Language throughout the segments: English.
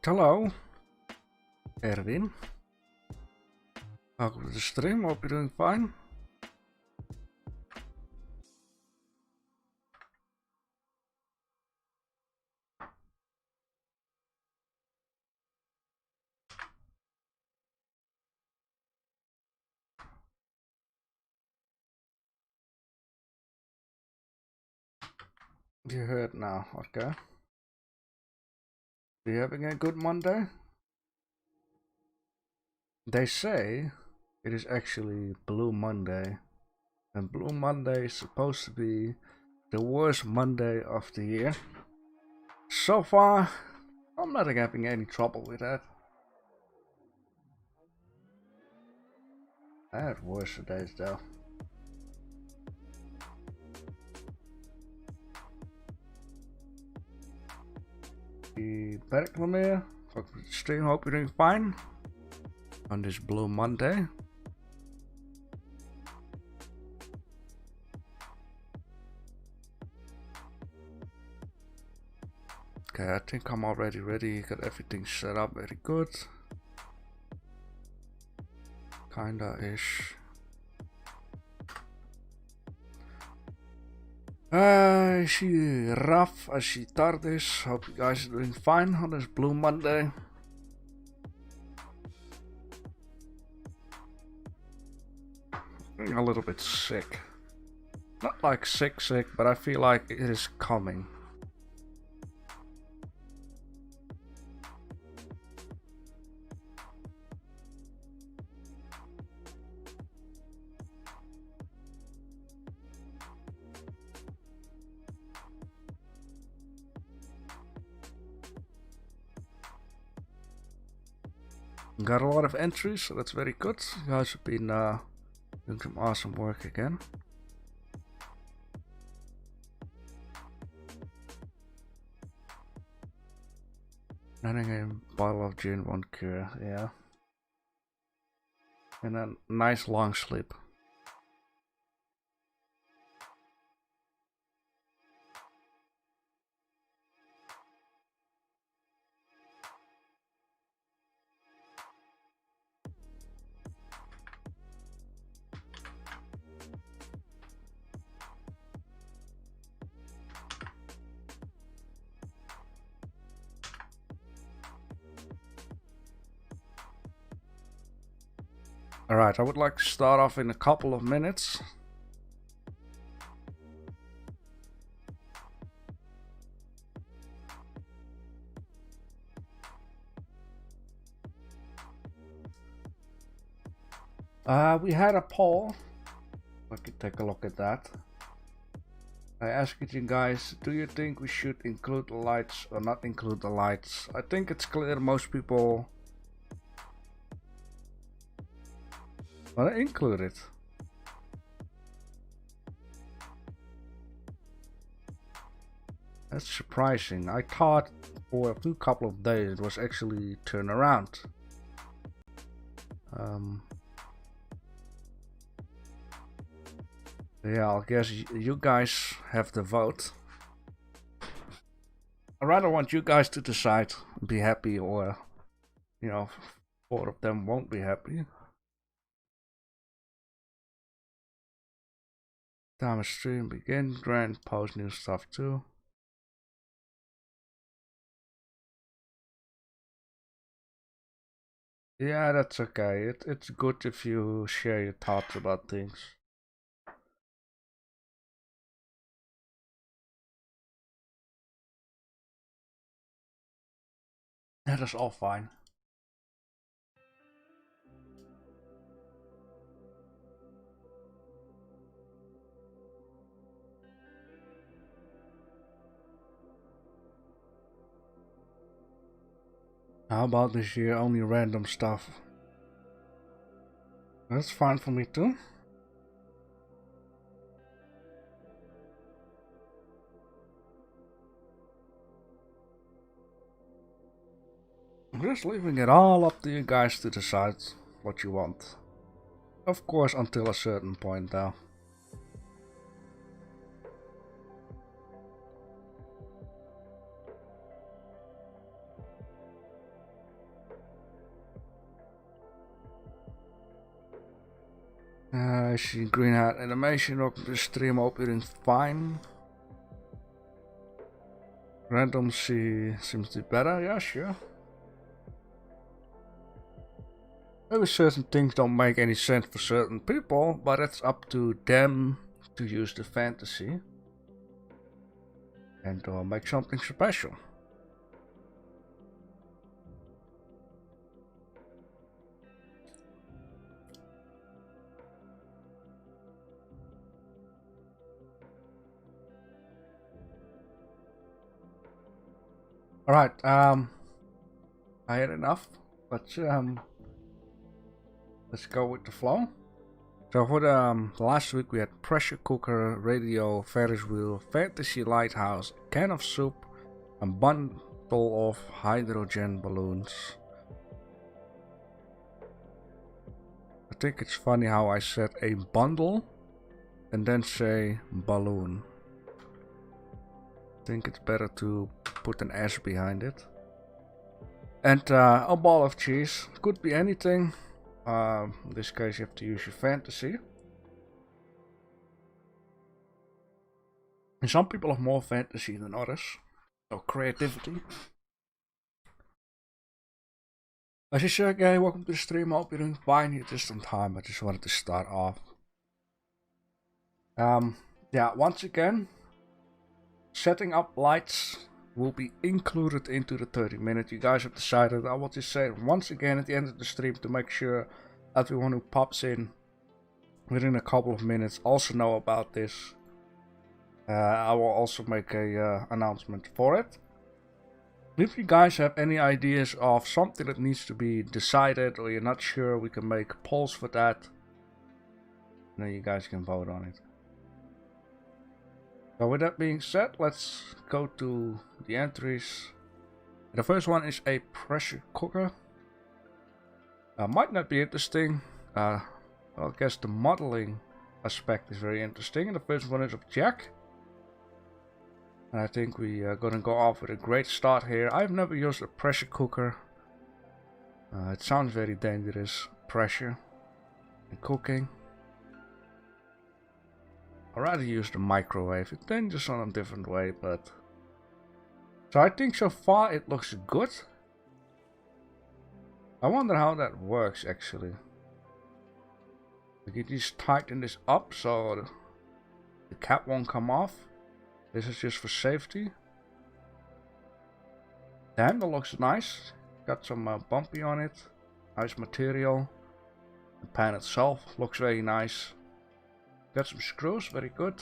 Hello, Erwin. Welcome to the stream. Hope you're doing fine. You heard now, okay. Are you having a good Monday? They say it is actually Blue Monday. And Blue Monday is supposed to be the worst Monday of the year. So far, I'm not having any trouble with that. I had worse days though. Back from here. Welcome to the stream. Hope you're doing fine on this Blue Monday. Okay, I think I'm already ready. Got everything set up very good. Kinda-ish. I see Raf, I see Tardis. Hope you guys are doing fine on this Blue Monday. I'm a little bit sick. Not like sick, but I feel like it is coming. Got a lot of entries, so that's very good. You guys have been doing some awesome work again. Running a bottle of gin, one cure, yeah. And a nice long sleep. Alright, I would like to start off in a couple of minutes. We had a poll. I could take a look at that. I asked you guys, do you think we should include the lights or not include the lights? I think it's clear most people want to include it. That's surprising. I thought for a couple of days it was actually turn around. Yeah, I guess you guys have the vote. I rather want you guys to decide, be happy, or, you know, 4 of them won't be happy. Time of stream begin, grand post new stuff too. Yeah, that's okay. It's good if you share your thoughts about things. That is all fine. How about this year only random stuff? That's fine for me too. I'm just leaving it all up to you guys to decide what you want. Of course, until a certain point though. I see green hat animation. Welcome to the stream. Hope you're doing fine. Random seems to be better. Yeah, sure. Maybe certain things don't make any sense for certain people, but it's up to them to use the fantasy and make something special. Alright, I had enough. Let's go with the flow. So for the last week we had pressure cooker, radio, Ferris wheel, fantasy lighthouse, can of soup, and bundle of hydrogen balloons. I think it's funny how I said a bundle and then say balloon. I think it's better to put an S behind it. And a ball of cheese. Could be anything. In this case you have to use your fantasy. And some people have more fantasy than others. Or creativity. As you Sergey, welcome to the stream. I hope you're doing fine here just on time. I just wanted to start off. Yeah, once again, setting up lights will be included into the 30 minutes. You guys have decided. I will just say it once again at the end of the stream to make sure everyone who pops in within a couple of minutes also know about this. I will also make a announcement for it. If you guys have any ideas of something that needs to be decided or you're not sure, we can make polls for that. And then you guys can vote on it. So with that being said, let's go to the entries. The first one is a pressure cooker. Might not be interesting. Well, I guess the modeling aspect is very interesting. And the first one is of Jack. And I think we are gonna go off with a great start here. I've never used a pressure cooker. It sounds very dangerous. Pressure and cooking. I'd rather use the microwave. It's dangerous on a different way, but... So I think so far it looks good. I wonder how that works actually. You just tighten this up so the cap won't come off. This is just for safety. The handle looks nice. Got some bumpy on it. Nice material. The pan itself looks very nice. Got some screws, very good.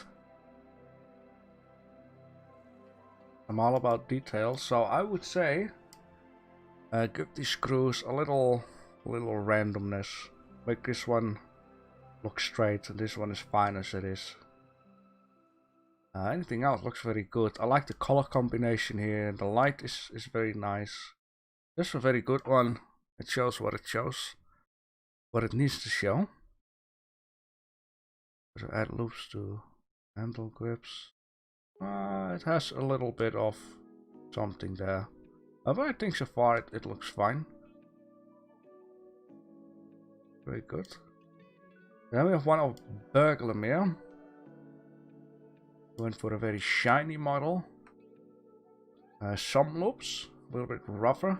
I'm all about details, so I would say give these screws a little randomness. Make this one look straight and this one is fine as it is. Anything else looks very good. I like the color combination here. The light is very nice. This is a very good one. It shows what it shows. What it needs to show. So add loops to handle grips. It has a little bit of something there. But I think so far it looks fine. Very good. Then we have one of Burglar. Went for a very shiny model. Some loops, a little bit rougher.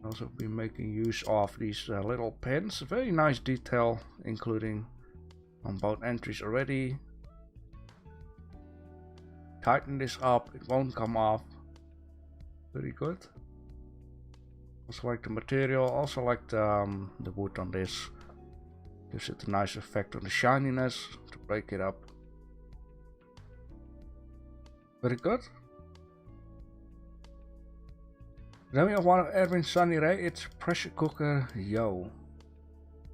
Also be making use of these little pins. Very nice detail, including on both entries already. Tighten this up, it won't come off. Very good. Also like the material, also like the wood on this. Gives it a nice effect on the shininess to break it up. Very good. Then we have one of Erwin Sunny Ray. It's pressure cooker Yo.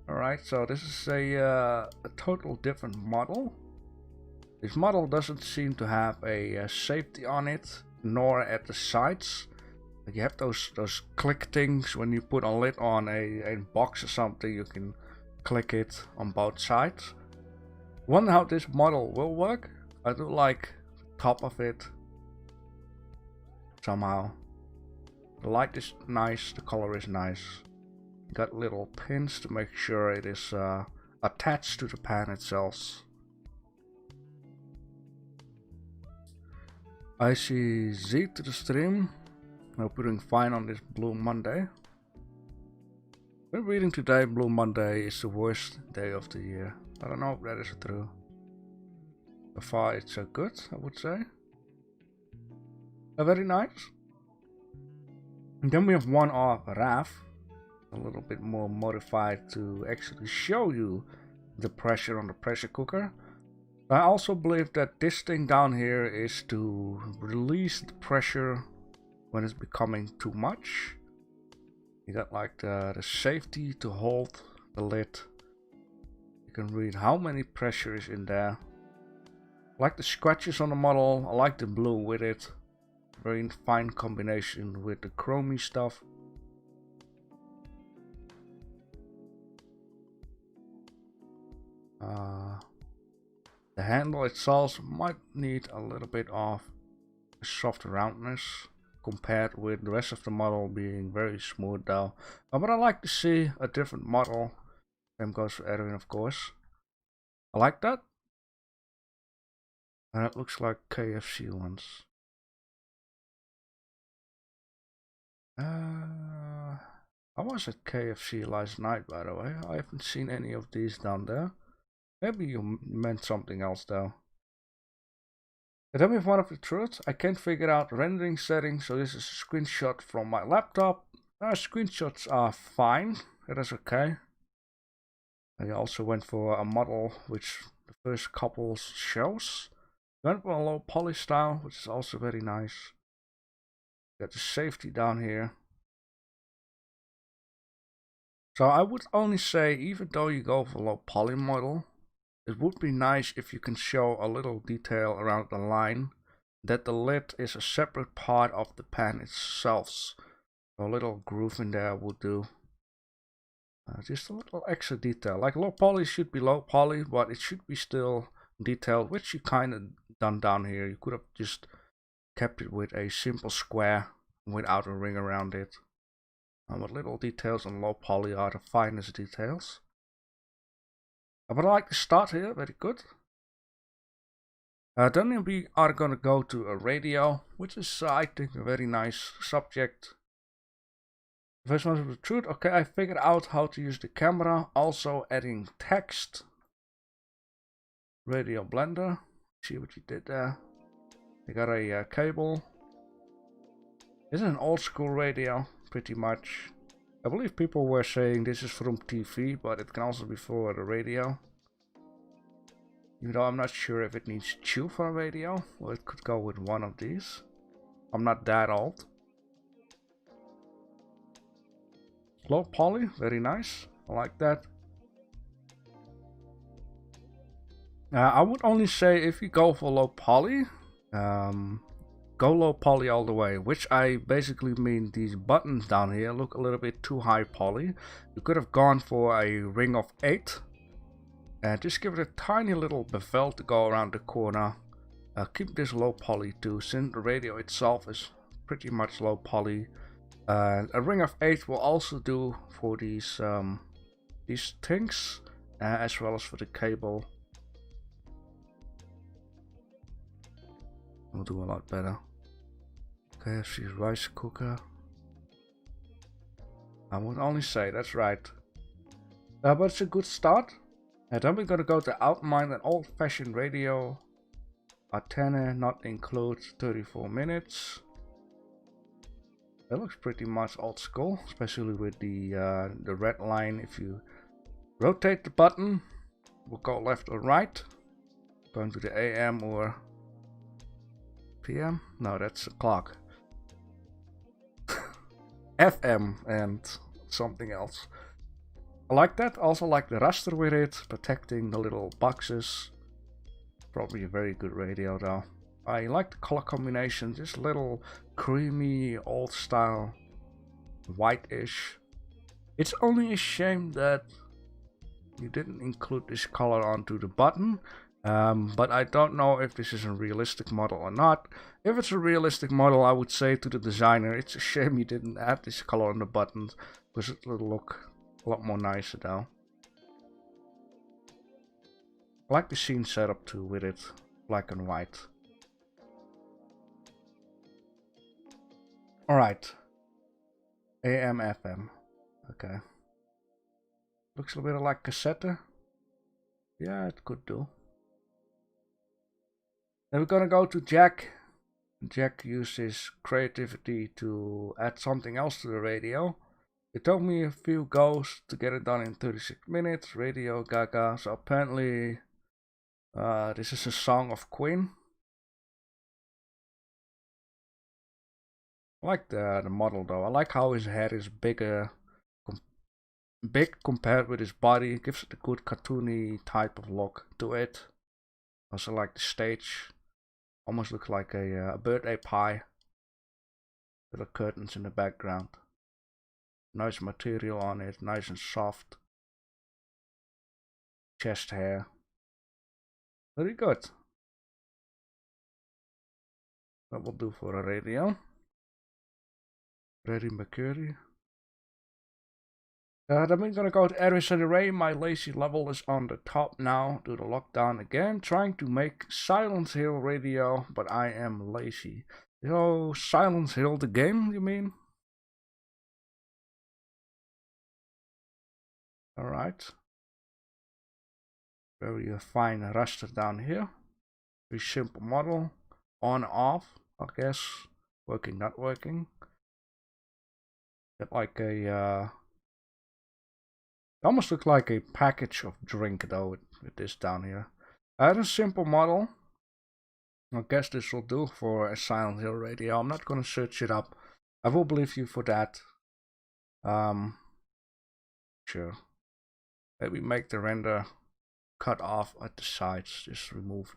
Alright, so this is a total different model. This model doesn't seem to have a safety on it, nor at the sides. Like you have those click things when you put a lid on a box or something. You can click it on both sides. Wonder how this model will work. I do like the top of it somehow. The light is nice, the color is nice. Got little pins to make sure it is attached to the pan itself. I see Z to the stream. Hope you're doing fine on this Blue Monday. Been reading today, Blue Monday is the worst day of the year. I don't know if that is true. So far it's good, I would say. Very nice. And then we have one of RAF. A little bit more modified to actually show you the pressure on the pressure cooker. I also believe that this thing down here is to release the pressure when it's becoming too much. You got like the safety to hold the lid. You can read how many pressure is in there. I like the scratches on the model. I like the blue with it. Very fine combination with the chromey stuff. The handle itself might need a little bit of soft roundness compared with the rest of the model being very smooth though. But I like to see a different model. Same goes for Edwin, of course. I like that. And it looks like KFC ones. I was at KFC last night, by the way. I haven't seen any of these down there. Maybe you meant something else though. Tell me if one of the truth. I can't figure out rendering settings, so this is a screenshot from my laptop. Screenshots are fine. That is okay. I also went for a model which the first couple shows. Went for a low poly style, which is also very nice. Got the safety down here. So I would only say, even though you go for a low poly model, it would be nice if you can show a little detail around the line, that the lid is a separate part of the pan itself. So a little groove in there would do. Just a little extra detail. Like low poly should be low poly, but it should be still detailed, which you kind of done down here. You could have just kept it with a simple square without a ring around it. But little details on low poly are the finest details. But I like the start here, very good. Then we are gonna go to a radio, which is I think a very nice subject. First one of the truth. Okay, I figured out how to use the camera, also adding text. Radio Blender. See what you did there. You got a cable. This is an old school radio, pretty much. I believe people were saying this is from TV, but it can also be for the radio. Even though I'm not sure if it needs two for a radio, or it could go with one of these. I'm not that old. Low poly, very nice. I like that. I would only say if you go for low poly, go low poly all the way, which I basically mean these buttons down here look a little bit too high poly. You could have gone for a ring of 8 and just give it a tiny little bevel to go around the corner. Keep this low poly too, since the radio itself is pretty much low poly. A ring of 8 will also do for these things, as well as for the cable. Will do a lot better. KFC rice cooker. I would only say that's right. But it's a good start. And then we're gonna go to outline an old-fashioned radio. Antenna not include 34 minutes. That looks pretty much old school, especially with the red line. If you rotate the button, will go left or right. Going to the AM or PM? No, that's a clock. FM and something else. I like that. Also like the raster with it, protecting the little boxes. Probably a very good radio though. I like the color combination, just little creamy old style, white-ish. It's only a shame that you didn't include this color onto the button. But I don't know if this is a realistic model or not. If it's a realistic model, I would say to the designer, it's a shame you didn't add this color on the buttons, because it will look A lot more nicer though. I like the scene setup too with it black and white. Alright. AM FM. Okay. Looks a bit like cassette. Yeah, it could do. Then we're gonna go to Jack. Jack uses creativity to add something else to the radio. It took me a few goes to get it done in 36 minutes. Radio Gaga. So apparently this is a song of Queen. I like the model though. I like how his head is bigger, big compared with his body. It gives it a good cartoony type of look to it. Also like the stage. Almost looks like a birthday pie. Little curtains in the background. Nice material on it, nice and soft. Chest hair. Very good. That will do for a radio. Freddie Mercury. Then we're gonna go to adversary array. My lazy level is on the top now. Do the lockdown again. Trying to make Silent Hill radio, but I am lazy. Yo, Silent Hill the game, you mean? Alright. Very fine raster down here. Very simple model. On, off, I guess. Working, not working. Get like a almost look like a package of drink though with this down here. I had a simple model. I guess this will do for a Silent Hill radio. I'm not gonna search it up. I will believe you for that. Sure. Maybe make the render cut off at the sides. Just remove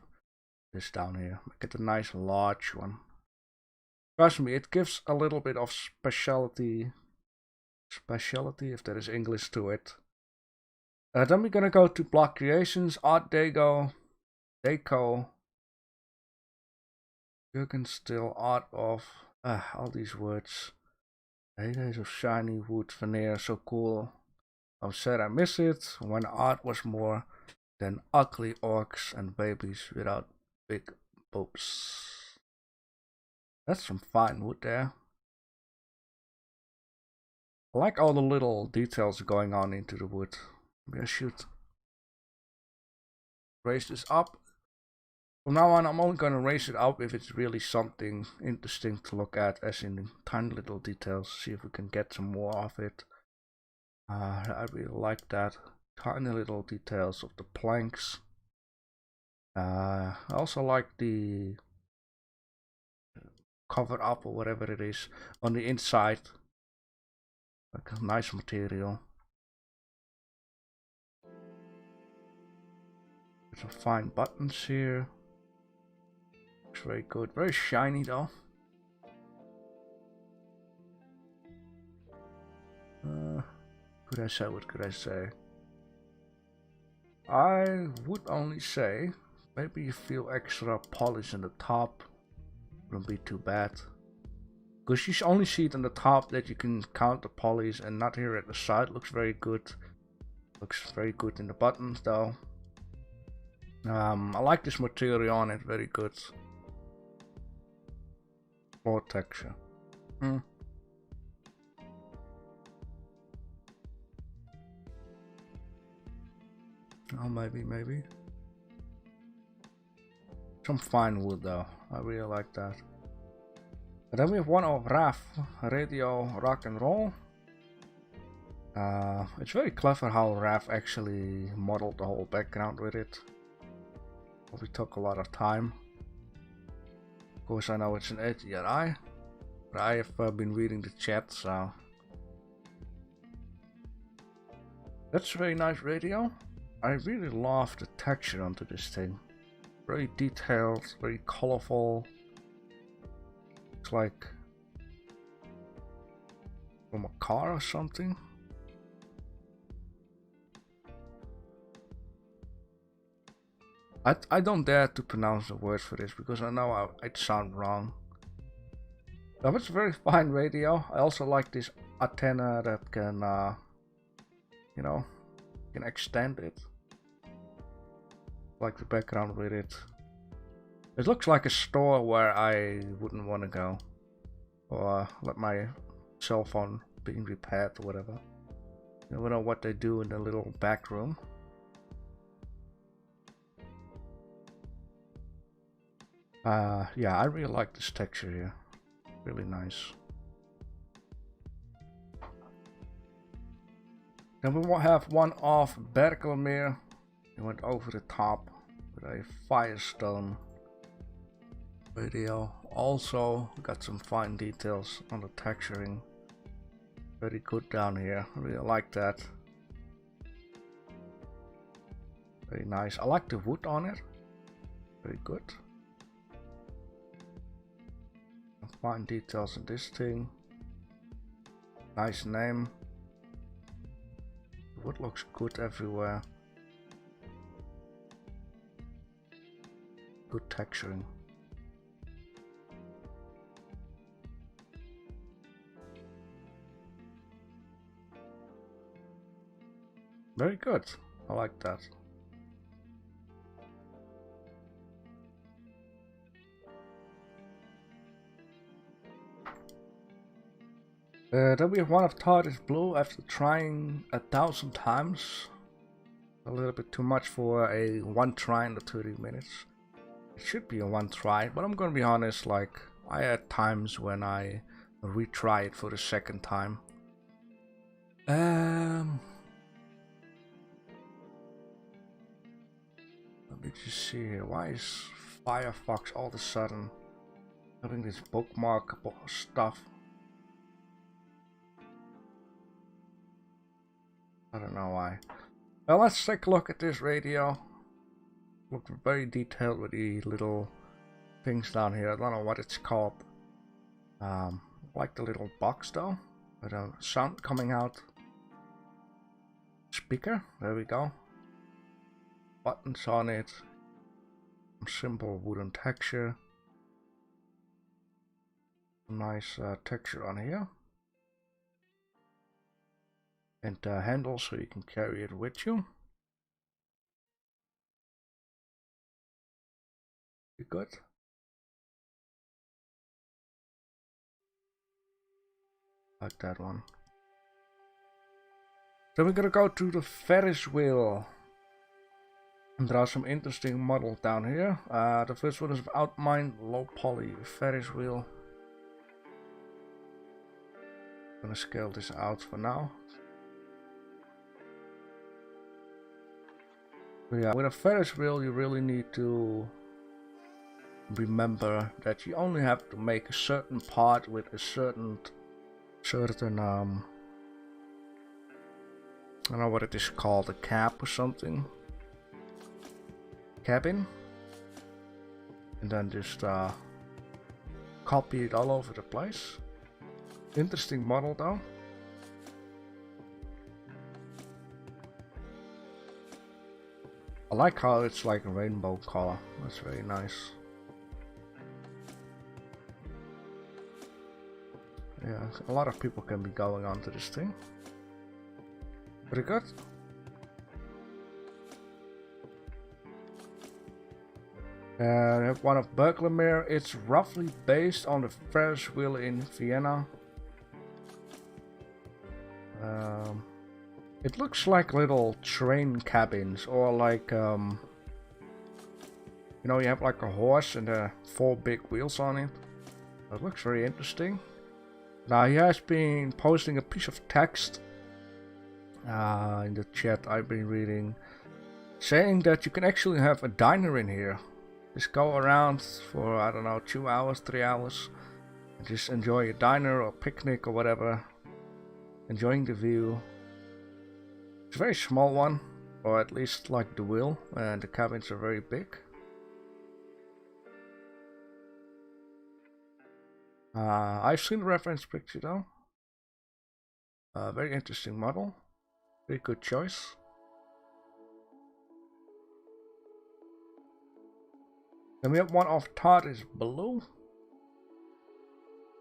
this down here. Make it a nice large one. Trust me, it gives a little bit of speciality if there is English to it. Then we're gonna go to block creations, Art Deco, Jurgen still art of all these words. Days of shiny wood veneer, so cool. I'm sad I miss it when art was more than ugly orcs and babies without big boobs. That's some fine wood there. I like all the little details going on into the wood. Maybe I should raise this up. From now on, I'm only going to raise it up if it's really something interesting to look at, as in tiny little details. See if we can get some more of it. I really like that. Tiny little details of the planks. I also like the cover up or whatever it is on the inside. Like a nice material. Some fine buttons here. Looks very good. Very shiny though. Could I say? What could I say? I would only say maybe you feel extra polish in the top. Wouldn't be too bad. Because you only see it on the top that you can count the polish, and not here at the side. Looks very good. Looks very good in the buttons though. I like this material on it, very good. Floor texture. Oh, maybe. Some fine wood though, I really like that. And then we have one of RAF, Radio Rock and Roll. It's very clever how RAF actually modeled the whole background with it. Probably took a lot of time. Of course I know it's an HDRI, but I have been reading the chat, so... That's a very nice radio. I really love the texture onto this thing. Very detailed, very colorful. It's like from a car or something. I don't dare to pronounce the words for this because I know I'd sound wrong. That was a very fine radio. I also like this antenna that can you know, you can extend it. Like the background with it. It looks like a store where I wouldn't want to go. Or let my cell phone being repaired or whatever. You never know what they do in the little back room. Yeah, I really like this texture here. Really nice. Then we will have one of Berkelmeer. He went over the top with a Firestone video. Also got some fine details on the texturing. Very good down here. I really like that. Very nice. I like the wood on it. Very good. Some fine details in this thing. Nice name. The wood looks good everywhere. Good texturing. Very good. I like that. Then we have one of TARDIS Blue after trying 1,000 times. A little bit too much for a one try in the 30 minutes. It should be a one try, but I'm gonna be honest, like I had times when I retry it for the second time. Let me just see here. Why is Firefox all of a sudden having this bookmarkable stuff? I don't know why. Well, let's take a look at this radio. Looked very detailed with the little things down here. I don't know what it's called. Like the little box though. With a sound coming out. Speaker. There we go. Buttons on it. Simple wooden texture. Nice texture on here. And handle so you can carry it with you. Be good. Like that one. Then we're gonna go to the Ferris wheel. And there are some interesting models down here. The first one is Outmine Low Poly Ferris wheel. I'm gonna scale this out for now. But yeah, with a Ferris wheel you really need to remember that you only have to make a certain part with a certain I don't know what it is called, a cap or something. Cabin. And then just copy it all over the place. Interesting model though. I like how it's like a rainbow color. That's very nice. Yeah, a lot of people can be going onto this thing. Pretty good. I have one of Berkelmeer. It's roughly based on the Ferris wheel in Vienna. It looks like little train cabins, or like you know, you have like a horse and 4 big wheels on it. That looks very interesting. Now he has been posting a piece of text in the chat I've been reading, saying that you can actually have a diner in here. Just go around for, I don't know, 2 hours, 3 hours, and just enjoy a diner or picnic or whatever, enjoying the view. It's a very small one, or at least like the wheel, and the cabins are very big. I've seen the reference picture though. Very interesting model. Very good choice. Then we have one of TARDIS Blue.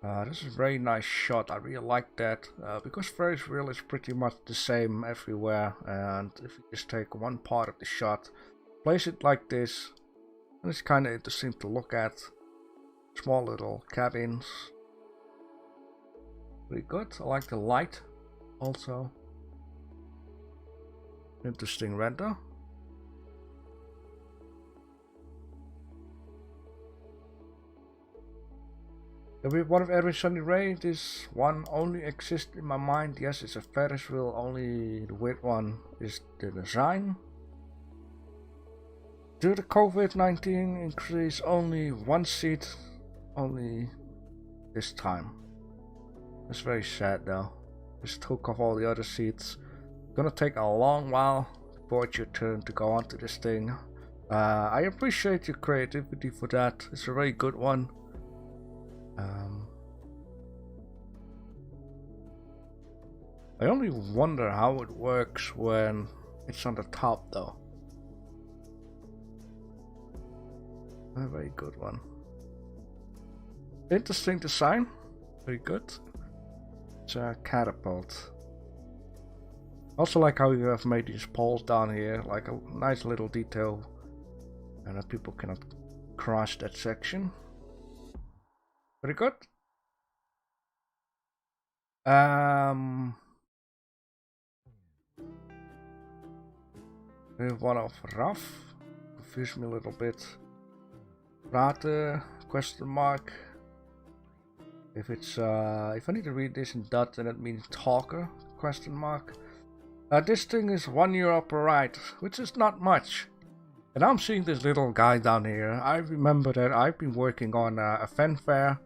This is a very nice shot. I really like that because Ferris wheel is pretty much the same everywhere, and if you just take one part of the shot, place it like this, and it's kind of interesting to look at. Small little cabins. Pretty good. I like the light also. Interesting render. What if every sunny ray? This one only exists in my mind. Yes, it's a Ferris wheel, only the weird one is the design. Due to COVID-19 increase, only one seat, only this time. It's very sad though. Just took off all the other seats. Gonna take a long while before it's your turn to go onto this thing. I appreciate your creativity for that. It's a very good one. I only wonder how it works when it's on the top though. A very good one. Interesting design. Very good. It's a catapult. Also like how you have made these poles down here, like a nice little detail, and that people cannot cross that section. Very good. We have one of rough. Confused me a little bit. Praten, question mark. If it's if I need to read this in Dutch, then it means talker, question mark. This thing is €1 per ride, which is not much. And I'm seeing this little guy down here. I remember that I've been working on a fanfare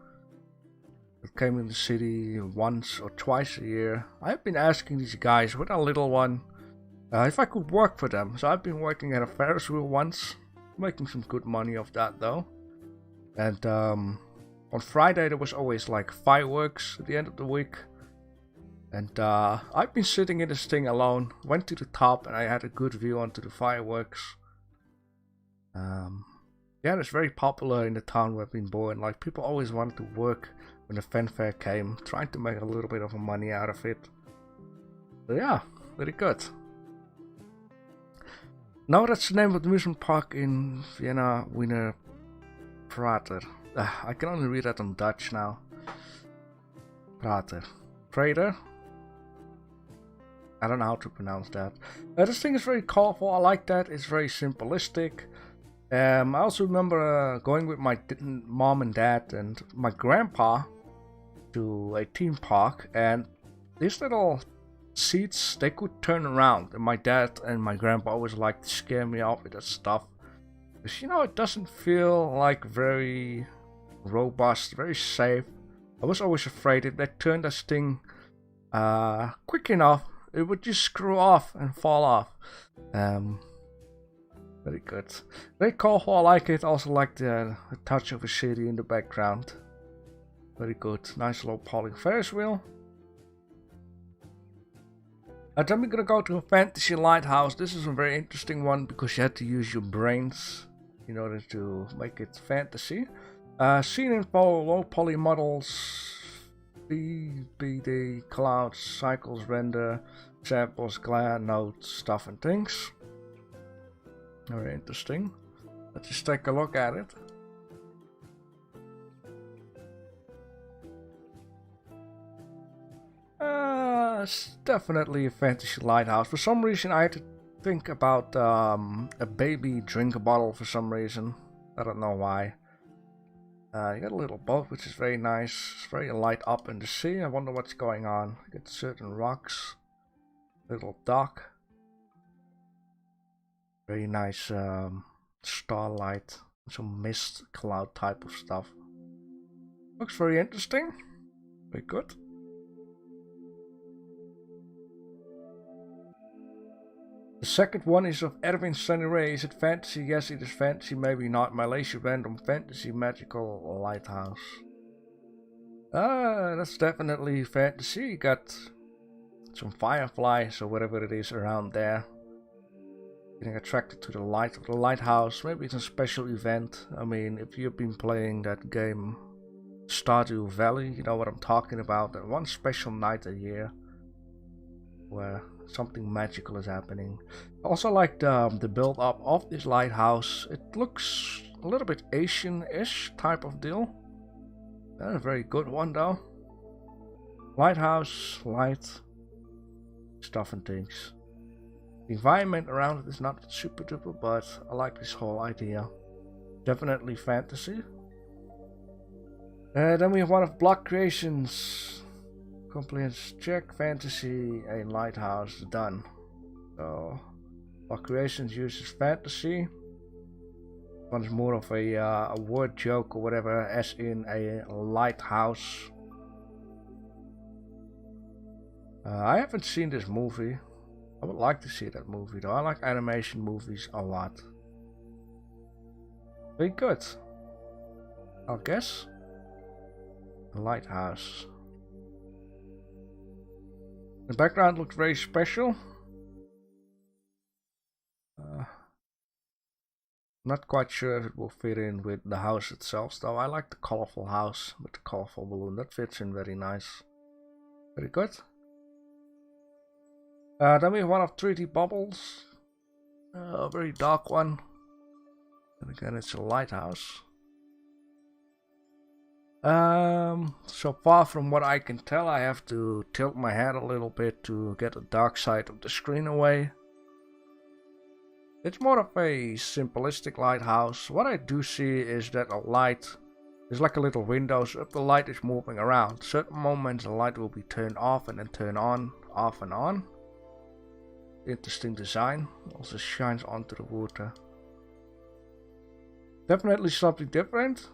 that came in the city once or twice a year. I've been asking these guys with a little one if I could work for them. So I've been working at a Ferris wheel once, making some good money off that though. And on Friday there was always like fireworks at the end of the week. And I've been sitting in this thing alone, went to the top, and I had a good view onto the fireworks. Yeah, it's very popular in the town where I've been born. Like, people always wanted to work when the fanfare came, trying to make a little bit of money out of it. So yeah, very good. Now that's the name of the amusement park in Vienna, Wiener Prater. I can only read that in Dutch now. Prater. Prater? I don't know how to pronounce that. This thing is very colorful. I like that. It's very simplistic. I also remember going with my mom and dad and my grandpa to a theme park, and these little seats, they could turn around, and my dad and my grandpa always liked to scare me off with that stuff, because, you know, it doesn't feel like very robust, very safe. I was always afraid if they turned this thing quick enough, it would just screw off and fall off. Very good. Very colorful, I like it. Also like the touch of a city in the background. Very good. Nice low poly Ferris wheel. Then we're gonna go to a fantasy lighthouse. This is a very interesting one because you had to use your brains in order to make it fantasy. Scene info, low poly models, BD, clouds, cycles, render, samples, glare, notes, stuff and things. Very interesting. Let's just take a look at it. It's definitely a fantasy lighthouse. For some reason I had to think about a baby drink bottle for some reason. I don't know why. You got a little boat, which is very nice. It's very light up in the sea. I wonder what's going on. You get certain rocks. Little dock. Very nice starlight. Some mist cloud type of stuff. Looks very interesting. Very good. The second one is of Erwin Sunny Ray. Is it fantasy? Yes, it is fantasy. Maybe not. Malaysia Random Fantasy Magical Lighthouse. That's definitely fantasy. You got some fireflies or whatever it is around there. Getting attracted to the light of the lighthouse. Maybe it's a special event. I mean, if you've been playing that game Stardew Valley, you know what I'm talking about. That one special night a year where something magical is happening. I also like the build up of this lighthouse. It looks a little bit Asian-ish type of deal. A very good one though. Lighthouse, light, stuff and things. The environment around it is not super duper, but I like this whole idea. Definitely fantasy. Then we have one of Block Creations. Compliance check, fantasy, a lighthouse, done. So, Block Creations uses fantasy. One's more of a word joke or whatever, as in a lighthouse. I haven't seen this movie. I would like to see that movie though. I like animation movies a lot. Very good. I guess. The lighthouse. The background looks very special. Not quite sure if it will fit in with the house itself though. I like the colorful house with the colorful balloon. That fits in very nice. Very good. Then we have one of 3D bubbles. A very dark one. And again, it's a lighthouse. So far from what I can tell, I have to tilt my head a little bit to get the dark side of the screen away. It's more of a simplistic lighthouse. What I do see is that a light is like a little window, so if the light is moving around, certain moments the light will be turned off and then turn on, off and on. Interesting design, also shines onto the water. Definitely something different.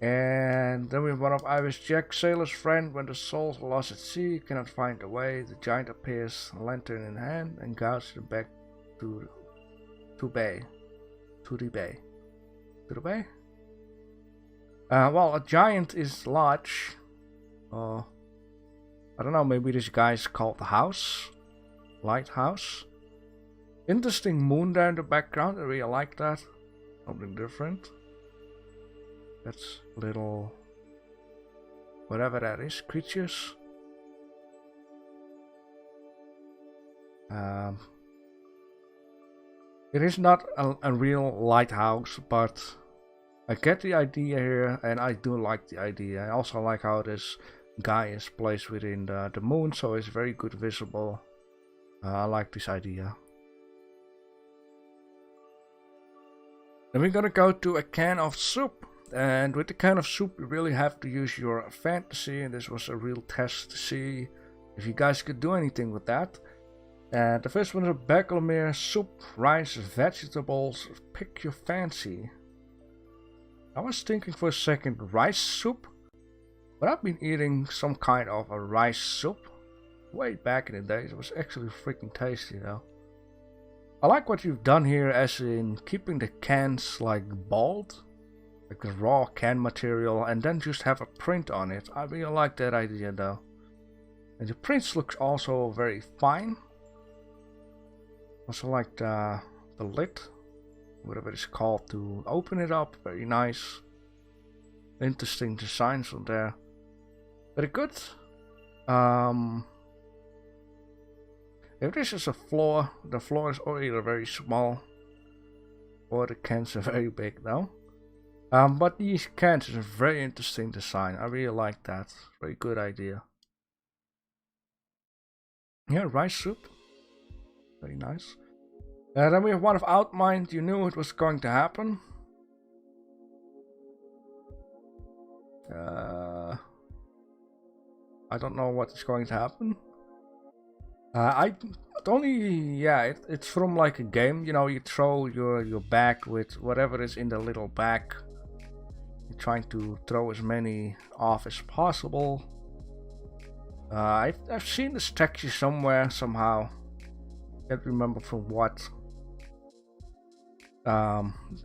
And then we have one of Iris Jack, sailor's friend. When the souls are lost at sea, cannot find a way, the giant appears, lantern in hand, and guides them back to the bay. Well, a giant is large. I don't know, maybe this guy's called the house. Lighthouse. Interesting moon there in the background, I really like that. Something different. That's little, whatever that is, creatures. It is not a real lighthouse, but I get the idea here, and I do like the idea. I also like how this guy is placed within the moon, so it's very good visible. I like this idea. Then we're gonna go to a can of soup. And with the can of soup, you really have to use your fantasy, and this was a real test to see if you guys could do anything with that. And the first one is a Beckelmeer soup, rice, vegetables, pick your fancy. I was thinking for a second rice soup, but I've been eating some kind of a rice soup way back in the days. It was actually freaking tasty though. I like what you've done here, as in keeping the cans like bald. Like the raw can material, and then just have a print on it. I really like that idea though. And the prints looks also very fine. Also like the lid, whatever it's called, to open it up. Very nice. Interesting designs on there. Very good. If this is a floor, the floor is either very small or the cans are very big though. But these cans is a very interesting design. I really like that. Very good idea. Yeah, rice soup. Very nice. Then we have one of Outmind. You knew it was going to happen. I don't know what is going to happen. It's from like a game. You know, you throw your bag with whatever is in the little bag. You're trying to throw as many off as possible. I've seen this texture somewhere, somehow. Can't remember from what.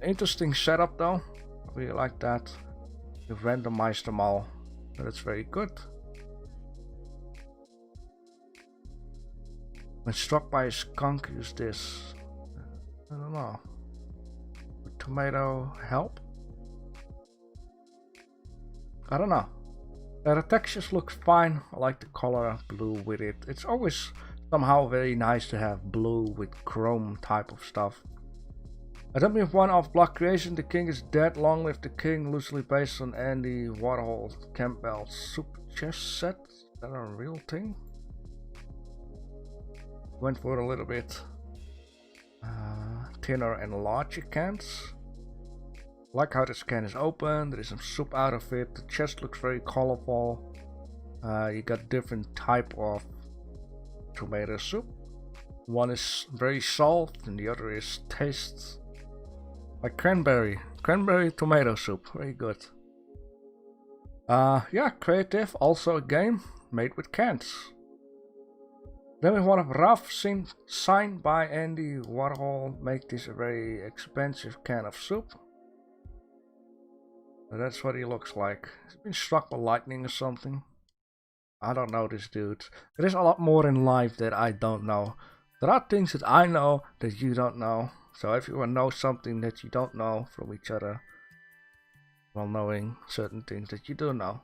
Interesting setup though. I really like that. You've randomized them all. So that's very good. When struck by a skunk, use this. I don't know. Would tomato help? I don't know. The textures look fine. I like the color blue with it. It's always somehow very nice to have blue with chrome type of stuff. Then one of block creation. The king is dead. Long live the king. Loosely based on Andy Warhol Campbell's super chess set. Is that a real thing? Went for a little bit thinner and larger cans. Like how this can is open. There is some soup out of it. The chest looks very colorful. You got different type of tomato soup. One is very salt and the other is taste like cranberry tomato soup. Very good. Yeah, creative. Also a game made with cans. Then we want a rough signed by Andy Warhol. Make this a very expensive can of soup. So that's what he looks like. He's been struck by lightning or something. I don't know this dude. There is a lot more in life that I don't know. There are things that I know that you don't know. So if you know something that you don't know from each other, while knowing certain things that you do know.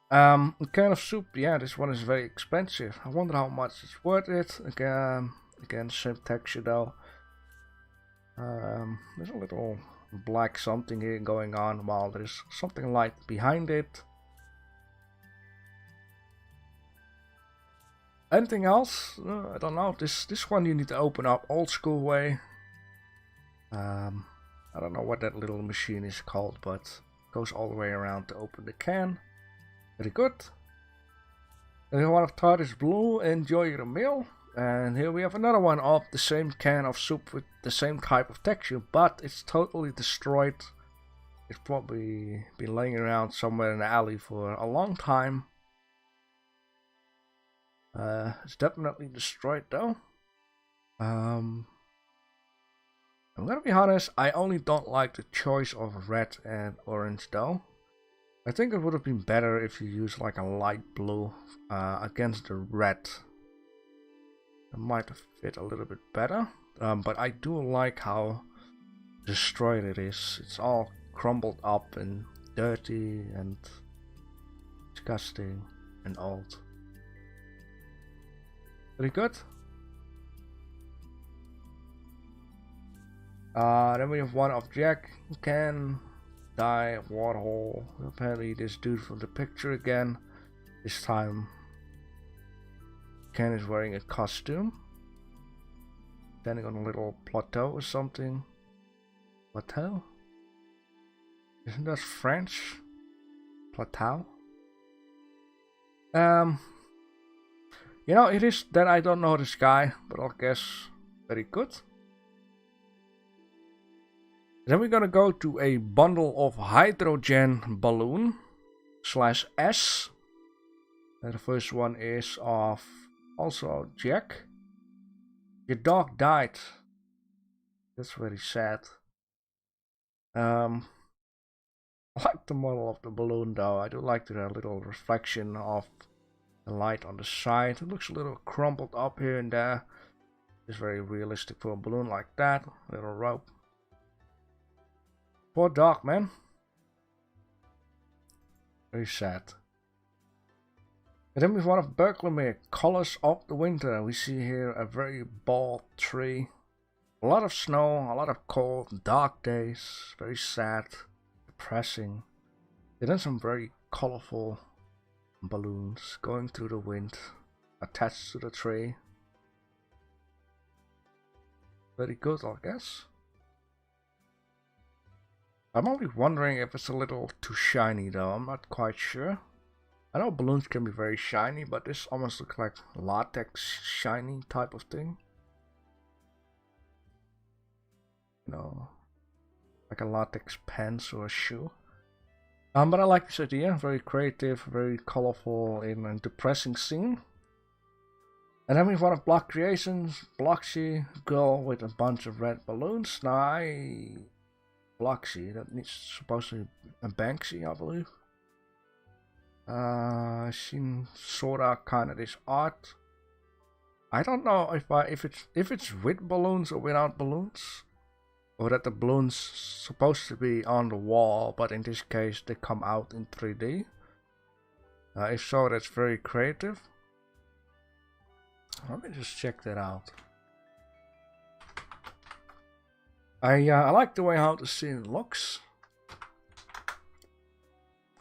A can of soup, yeah, this one is very expensive. I wonder how much it's worth it. Again, same texture though. There's a little black something here going on while there's something light behind it. Anything else? I don't know. This one you need to open up old school way. I don't know what that little machine is called, but it goes all the way around to open the can. Very good. And one of thought is blue. Enjoy your meal. And here we have another one of the same can of soup with the same type of texture, but it's totally destroyed. It's probably been laying around somewhere in the alley for a long time. It's definitely destroyed though. I'm gonna be honest, I only don't like the choice of red and orange though. I think it would have been better if you used like a light blue against the red. It might have fit a little bit better. But I do like how destroyed it is. It's all crumbled up and dirty and disgusting and old. Pretty good. Then we have one of Jack can die Warhol. Apparently this dude from the picture again. This time Ken is wearing a costume. Standing on a little plateau or something. Plateau? Isn't that French? Plateau? You know, it is that I don't know this guy, but I guess very good. Then we're gonna go to a bundle of hydrogen balloon / S. And the first one is of also Jack. Your dog died. That's very sad. I like the model of the balloon though. I do like the little reflection of the light on the side. It looks a little crumpled up here and there. It's very realistic for a balloon like that. Little rope. Poor dog, man. Very sad. And then we have one of Berkeley Colors of the Winter. We see here a very bald tree. A lot of snow, a lot of cold, dark days. Very sad, depressing. And then some very colorful balloons going through the wind, attached to the tree. Very good, I guess. I'm only wondering if it's a little too shiny though. I'm not quite sure. I know balloons can be very shiny, but this almost looks like latex shiny type of thing. You know, like a latex pants or a shoe. But I like this idea. Very creative, very colorful in a depressing scene. And then we have one of Block Creations, Bloxy girl with a bunch of red balloons. Now Bloxy, that needs supposed to be a Banksy, I believe. I've seen sorta kinda this art. I don't know if it's with balloons or without balloons. or that the balloons supposed to be on the wall, but in this case they come out in 3D. If so, that's very creative. Let me just check that out. I like the way how the scene looks.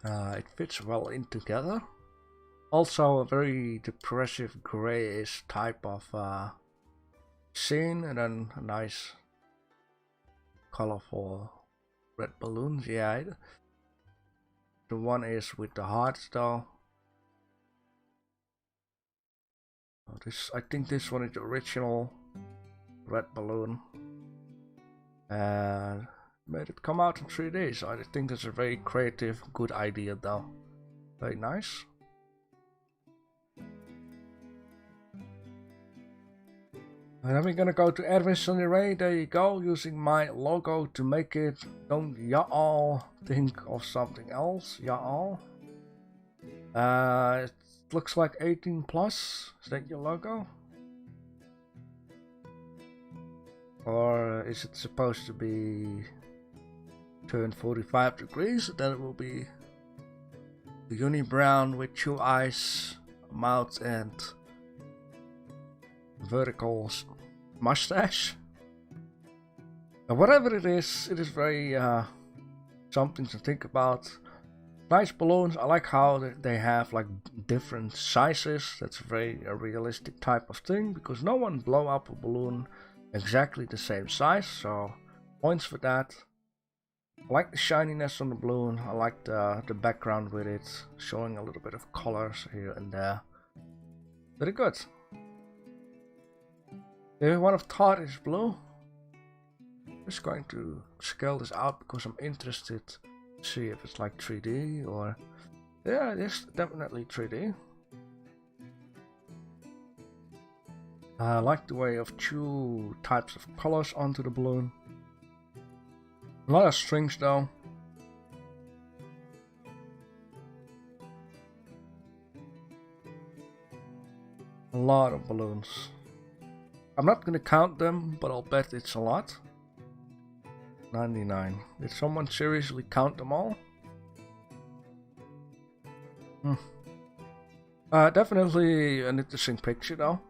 It fits well in together. Also a very depressive grayish type of scene, and then a nice colorful red balloons. Yeah, the one is with the hearts though. I think this one is the original red balloon, and made it come out in 3D. So I think that's a very creative, good idea though. Very nice. And then we're gonna go to Edwin Sunny Ray. There you go, using my logo to make it. Don't y'all think of something else, y'all. It looks like 18 plus. Is that your logo? Or is it supposed to be turn 45 degrees? Then it will be the unibrown with 2 eyes, mouth, and vertical mustache. And whatever it is very something to think about. Nice balloons. I like how they have like different sizes. That's very a realistic type of thing, because no one blow up a balloon exactly the same size, so points for that. I like the shininess on the balloon. I like the background with it, showing a little bit of colors here and there. Very good. One of thought is blue. I'm just going to scale this out because I'm interested to see if it's like 3D or... Yeah, it is definitely 3D. I like the way of 2 types of colors onto the balloon. A lot of strings though. A lot of balloons. I'm not gonna count them, but I'll bet it's a lot. 99. Did someone seriously count them all? Definitely an interesting picture though.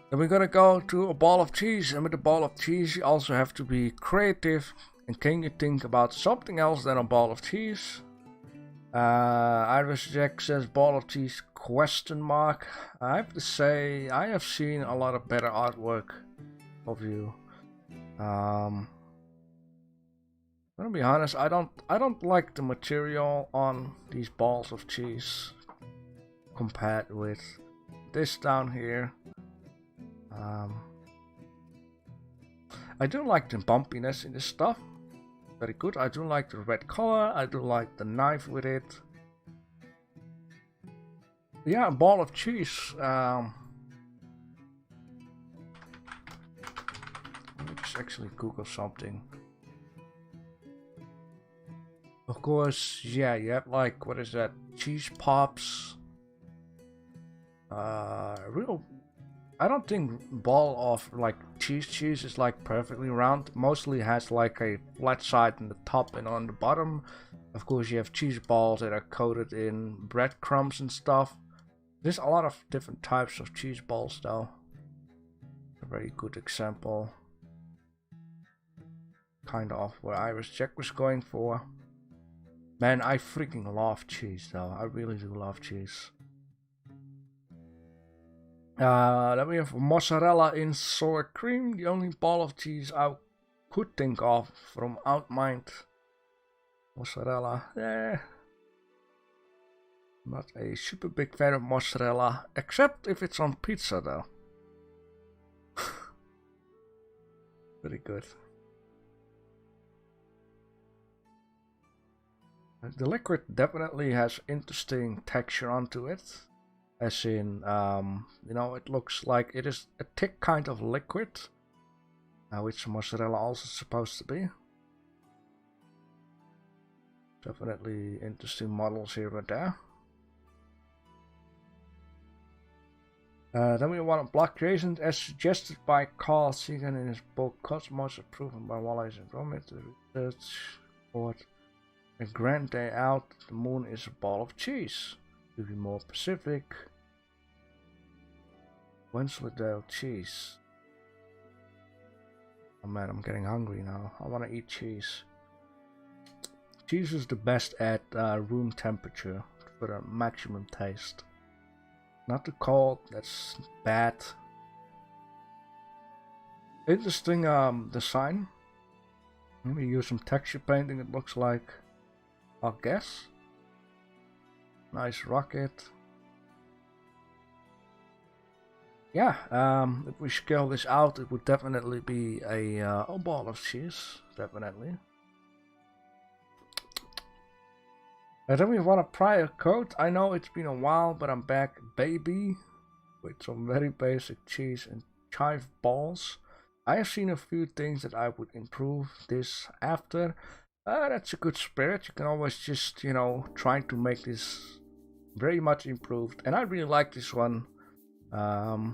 Then we're gonna go to a ball of cheese, and with the ball of cheese you also have to be creative. And can you think about something else than a ball of cheese? Iris Jack says ball of cheese question mark. I have to say I have seen a lot of better artwork of you. I'm gonna be honest, I don't like the material on these balls of cheese compared with this down here. I do like the bumpiness in this stuff. Very good. I do like the red color. I do like the knife with it. Yeah, a ball of cheese. Let's actually Google something. Of course, yeah, you have like, what is that? Cheese pops. I don't think ball of like cheese is like perfectly round. Mostly has like a flat side on the top and on the bottom. Of course, you have cheese balls that are coated in breadcrumbs and stuff. There's a lot of different types of cheese balls though. A very good example. Kind of where Iris Jack was going for. Man, I freaking love cheese though. I really do love cheese. Then we have mozzarella in sour cream. The only ball of cheese I could think of from Outmind. Mozzarella, yeah. Not a super big fan of mozzarella, except if it's on pizza though. Very good. The liquid definitely has interesting texture onto it. As in, you know, it looks like it is a thick kind of liquid, which mozzarella also supposed to be. Definitely interesting models here and there. Then we want block raisins as suggested by Carl Sagan in his book Cosmos, proven by Wallace and Gromit. The research report. A grand day out, the moon is a ball of cheese. To be more specific, Wensleydale cheese. Oh man, I'm getting hungry now. I want to eat cheese. Cheese is the best at room temperature for the maximum taste. Not too cold, that's bad. Interesting design. Let me use some texture painting, it looks like. I'll guess. Nice rocket. Yeah, if we scale this out, it would definitely be a ball of cheese. Definitely. And then we want a prior coat. I know it's been a while, but I'm back, baby, with some very basic cheese and chive balls. I have seen a few things that I would improve this after. That's a good spirit. You can always just, you know, try to make this very much improved. And I really like this one.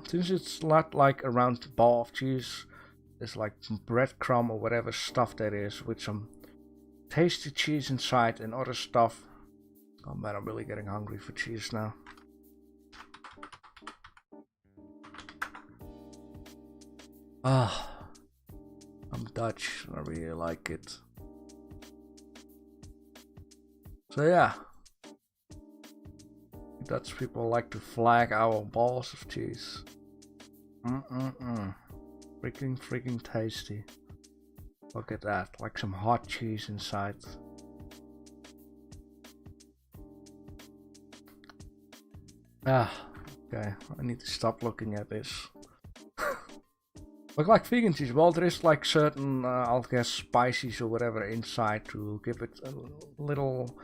Since it's not like a round ball of cheese, it's like some breadcrumb or whatever stuff that is with some tasty cheese inside and other stuff. Oh man, I'm really getting hungry for cheese now. Ah, I'm Dutch. I really like it. So yeah, Dutch people like to flag our balls of cheese. Freaking tasty. Look at that, like some hot cheese inside. Okay, I need to stop looking at this. Look like vegan cheese. Well, there is like certain, I'll guess, spices or whatever inside to give it a little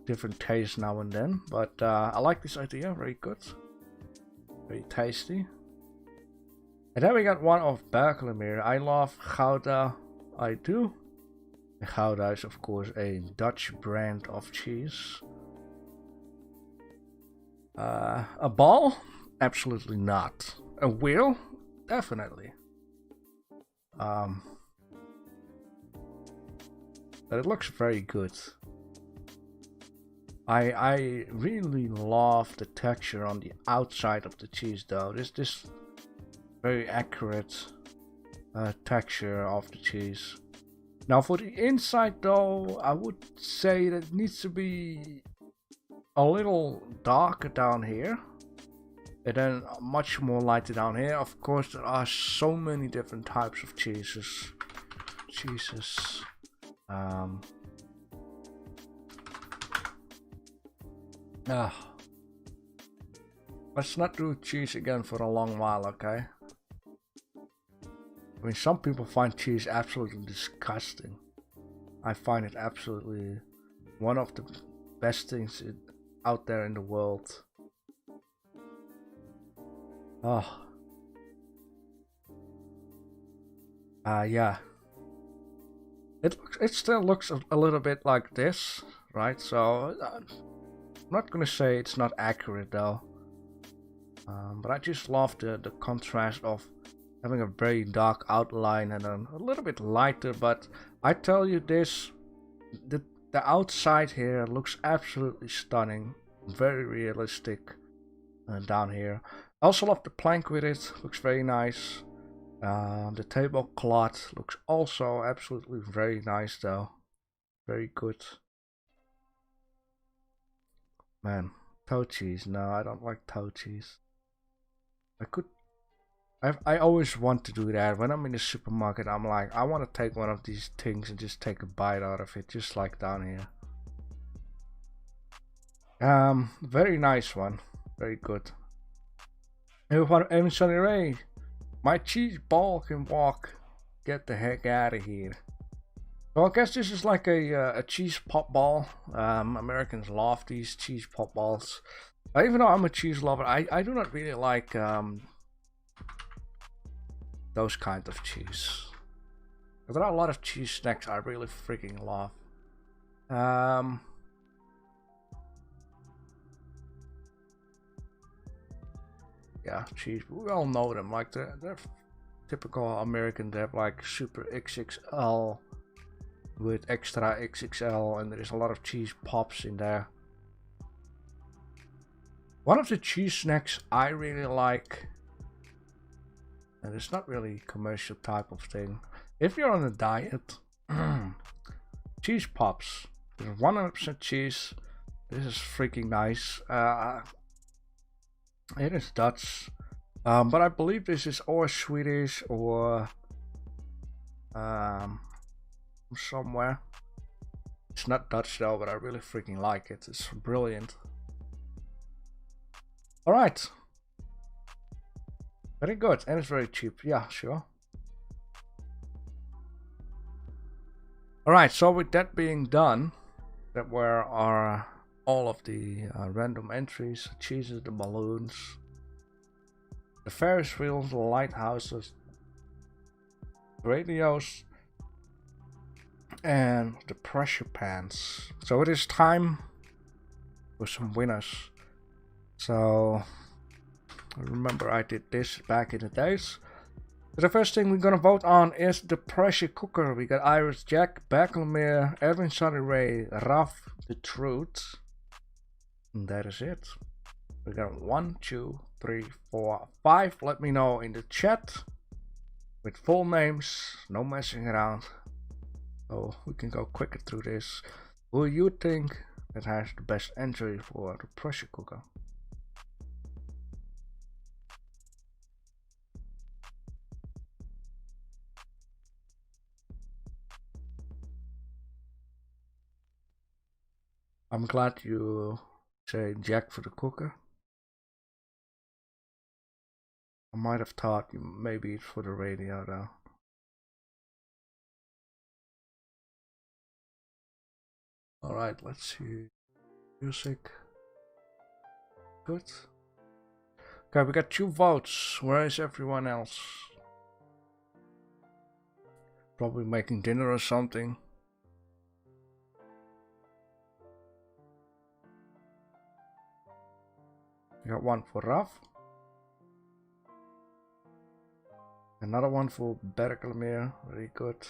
different taste now and then. But I like this idea. Very good. Very tasty. And then we got one of Berkelemere. I love Gouda. I do. Gouda is of course a Dutch brand of cheese. A ball? Absolutely not. A wheel? Definitely. But it looks very good. I really love the texture on the outside of the cheese though. This very accurate texture of the cheese. Now for the inside though, I would say that it needs to be a little darker down here. And then much more lighter down here. Of course, there are so many different types of cheeses. Let's not do cheese again for a long while, okay? I mean, some people find cheese absolutely disgusting. I find it absolutely one of the best things out there in the world. Yeah. It still looks a little bit like this, right? So I'm not gonna say it's not accurate though. But I just love the contrast of having a very dark outline and then a little bit lighter. But I tell you this, the outside here looks absolutely stunning, very realistic down here. I also love the plank with it, looks very nice. The tablecloth looks also absolutely very nice though. Very good. Man, toe cheese. No, I don't like toe cheese. I always want to do that. When I'm in the supermarket, I'm like, I want to take one of these things and just take a bite out of it, just like down here. Very nice one. Very good. And for Emerson Ray, my cheese ball can walk. Get the heck out of here. So I guess this is like a cheese pop ball. Americans love these cheese pop balls. Even though I'm a cheese lover, I do not really like those kind of cheese. There are a lot of cheese snacks I really freaking love. yeah, cheese. We all know them. Like they're typical American. They have like Super XXL with extra XXL, and there is a lot of cheese pops in there. One of the cheese snacks I really like, and it's not really commercial type of thing. If you're on a diet, cheese pops. There's 100% cheese. This is freaking nice. It is Dutch, but I believe this is or Swedish or somewhere. It's not Dutch though, but I really freaking like it. It's brilliant. Alright. Very good, and it's very cheap. Yeah, sure. Alright, so with that being done, that were our all of the random entries, the cheeses, the balloons, the Ferris wheels, the lighthouses, radios, and the pressure pans. So it is time for some winners. So remember I did this back in the days. The first thing we're gonna vote on is the pressure cooker. We got Iris Jack, Backlemere, Edwin Sunny Ray, Raf, The Truth. And that is it. We got 1, 2, 3, 4, 5. Let me know in the chat with full names, no messing around. So we can go quicker through this. Who you think that has the best entry for the pressure cooker? I'm glad you say Jack for the cooker. I might have thought maybe it's for the radio though. Alright, let's see. Music. Good. Okay, we got 2 votes. Where is everyone else? Probably making dinner or something. We got 1 for Raf. Another 1 for Berkelmeer. Very good.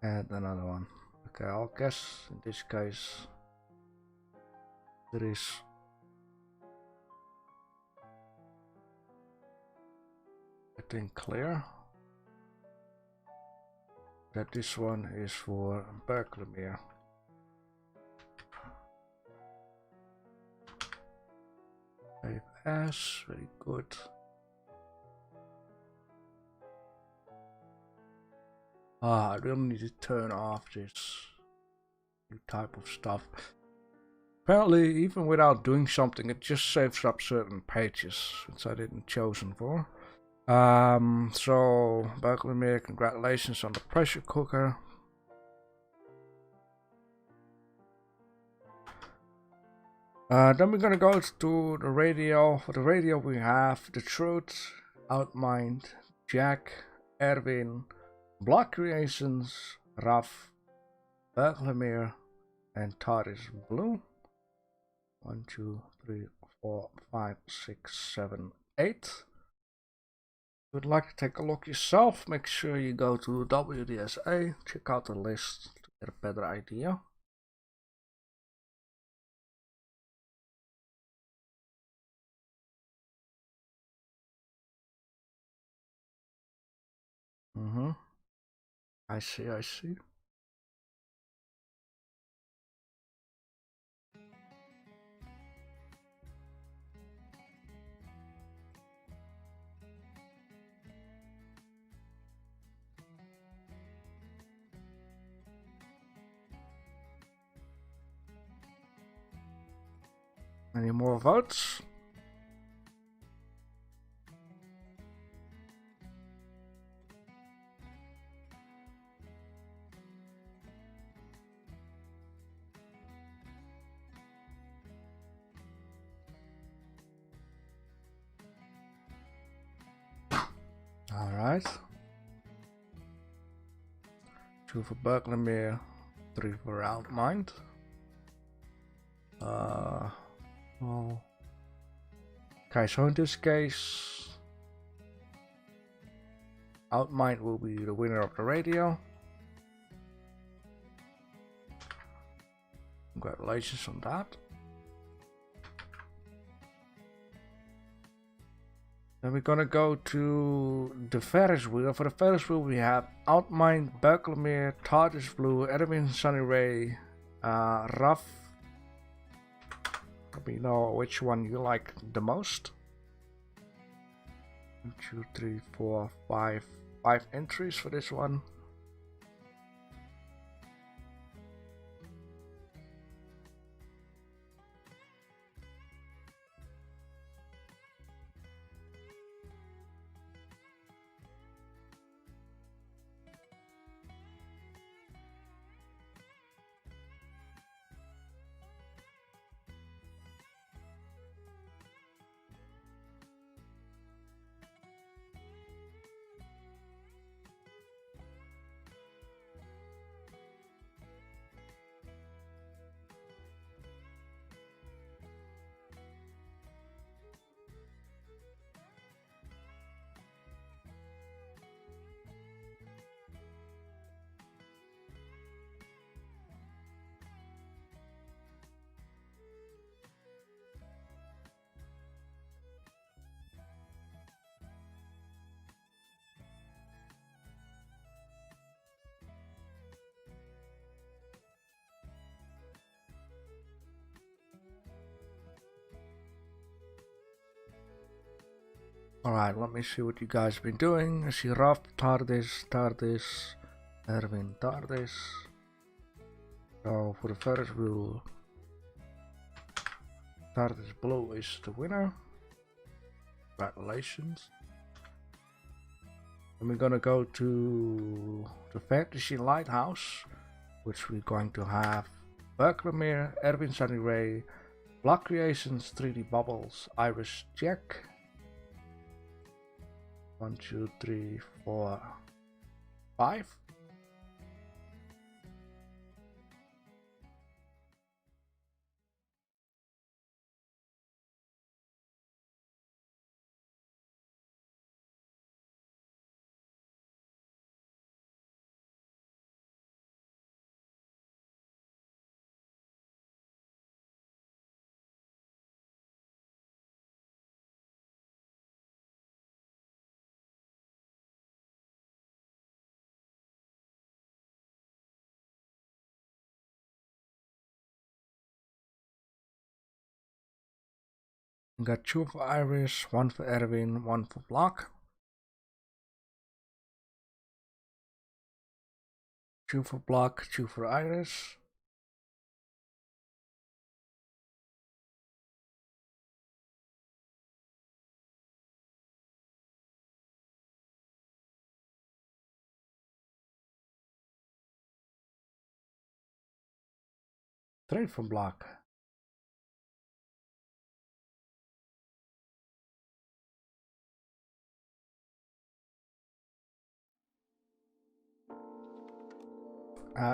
And another 1. Okay, I'll guess in this case there is I think clear that this one is for Berkelmeer. Save as, very good. I really need to turn off this new type of stuff. Apparently, even without doing something, it just saves up certain pages, which I didn't chosen for. So, Berkelmeer, congratulations on the pressure cooker. Then we're gonna go to the radio. For the radio we have The Truth, Outmind, Jack, Erwin, Block Creations, Raf, Berkelmeer, and Taris Blue. 1, 2, 3, 4, 5, 6, 7, 8. If you would like to take a look yourself, make sure you go to WDSA, check out the list to get a better idea. I see. Any more votes? Alright. 2 for Berkelmeer, 3 for Outmind. Well, okay, so in this case, Outmind will be the winner of the radio. Congratulations on that. Then we're gonna go to the Ferris wheel. For the Ferris wheel, we have Outmind, Berkelmere, TARDIS Blue, Edwin Sunny Ray, Ruff. Let me know which one you like the most. 1, 2, 3, 4, 5 entries for this one. Alright, let me see what you guys have been doing. I see Ruff, TARDIS, Erwin, TARDIS. So for the first wheel, TARDIS Blue is the winner. Congratulations. And we're gonna go to the Fantasy Lighthouse, which we're going to have Berkelmere, Erwin Sunny Ray, Block Creations, 3D Bubbles, Iris Jack. 1, 2, 3, 4, 5. Got 2 for Iris, 1 for Erwin, 1 for Block. 2 for Block, 2 for Iris. Three for Block.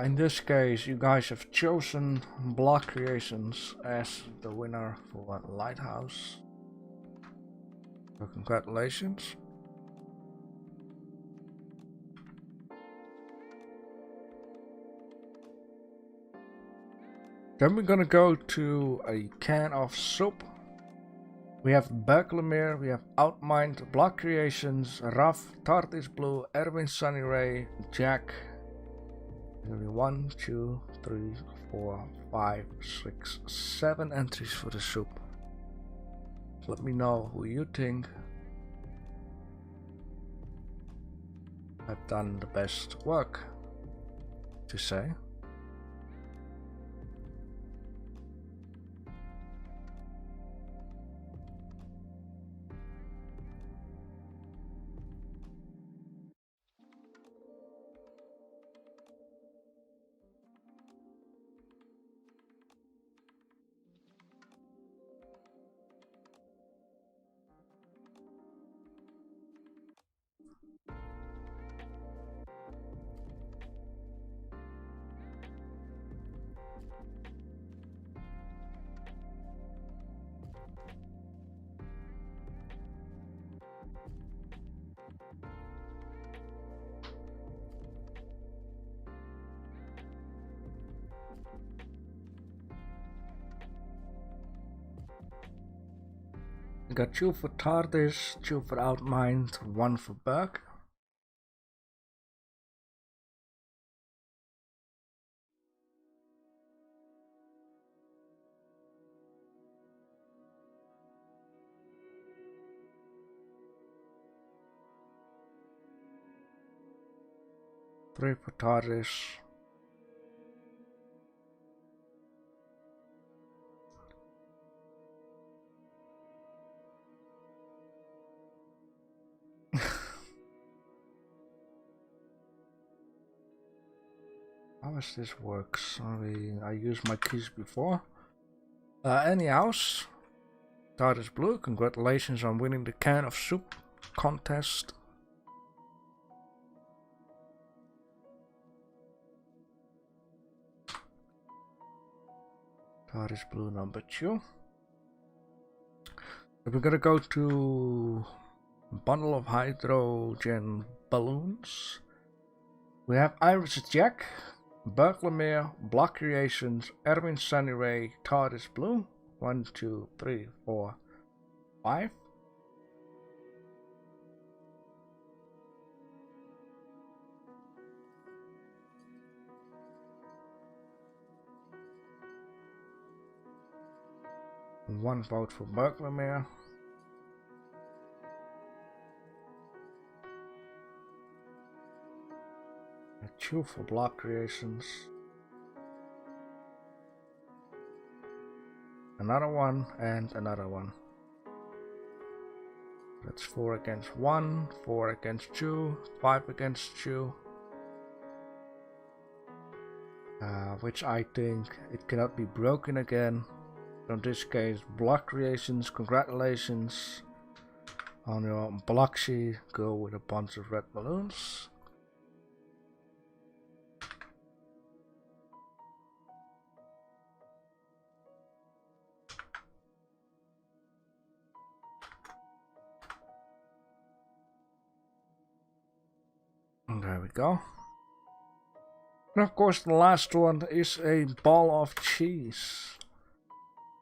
In this case, you guys have chosen Block Creations as the winner for Lighthouse. So congratulations. Then we're gonna go to a can of soup. We have Berkelmere, we have Outmind, Block Creations, Ruff, TARDIS Blue, Erwin Sunny Ray, Jack. There'll be 1, 2, 3, 4, 5, 6, 7 entries for the soup. So let me know who you think have done the best work to say. We got 2 for TARDIS, 2 for Outmind, 1 for Bug. Three for TARDIS. How does this work? Sorry, I used my keys before. Anyhow, TARDIS Blue, congratulations on winning the can of soup contest. TARDIS Blue number 2. So we're gonna go to bundle of hydrogen balloons. We have Iris Jack, Berklemere, Block Creations, Erwin Sunnyray, TARDIS Blue. 1, 2, 3, 4, 5. One vote for Berklemere. Two for Block Creations. Another one and another one. That's 4 against 1, 4 against 2, 5 against 2. Which I think it cannot be broken again. So in this case, Block Creations, congratulations on your Bloxy. Go with a bunch of red balloons. There we go. And of course the last one is a ball of cheese.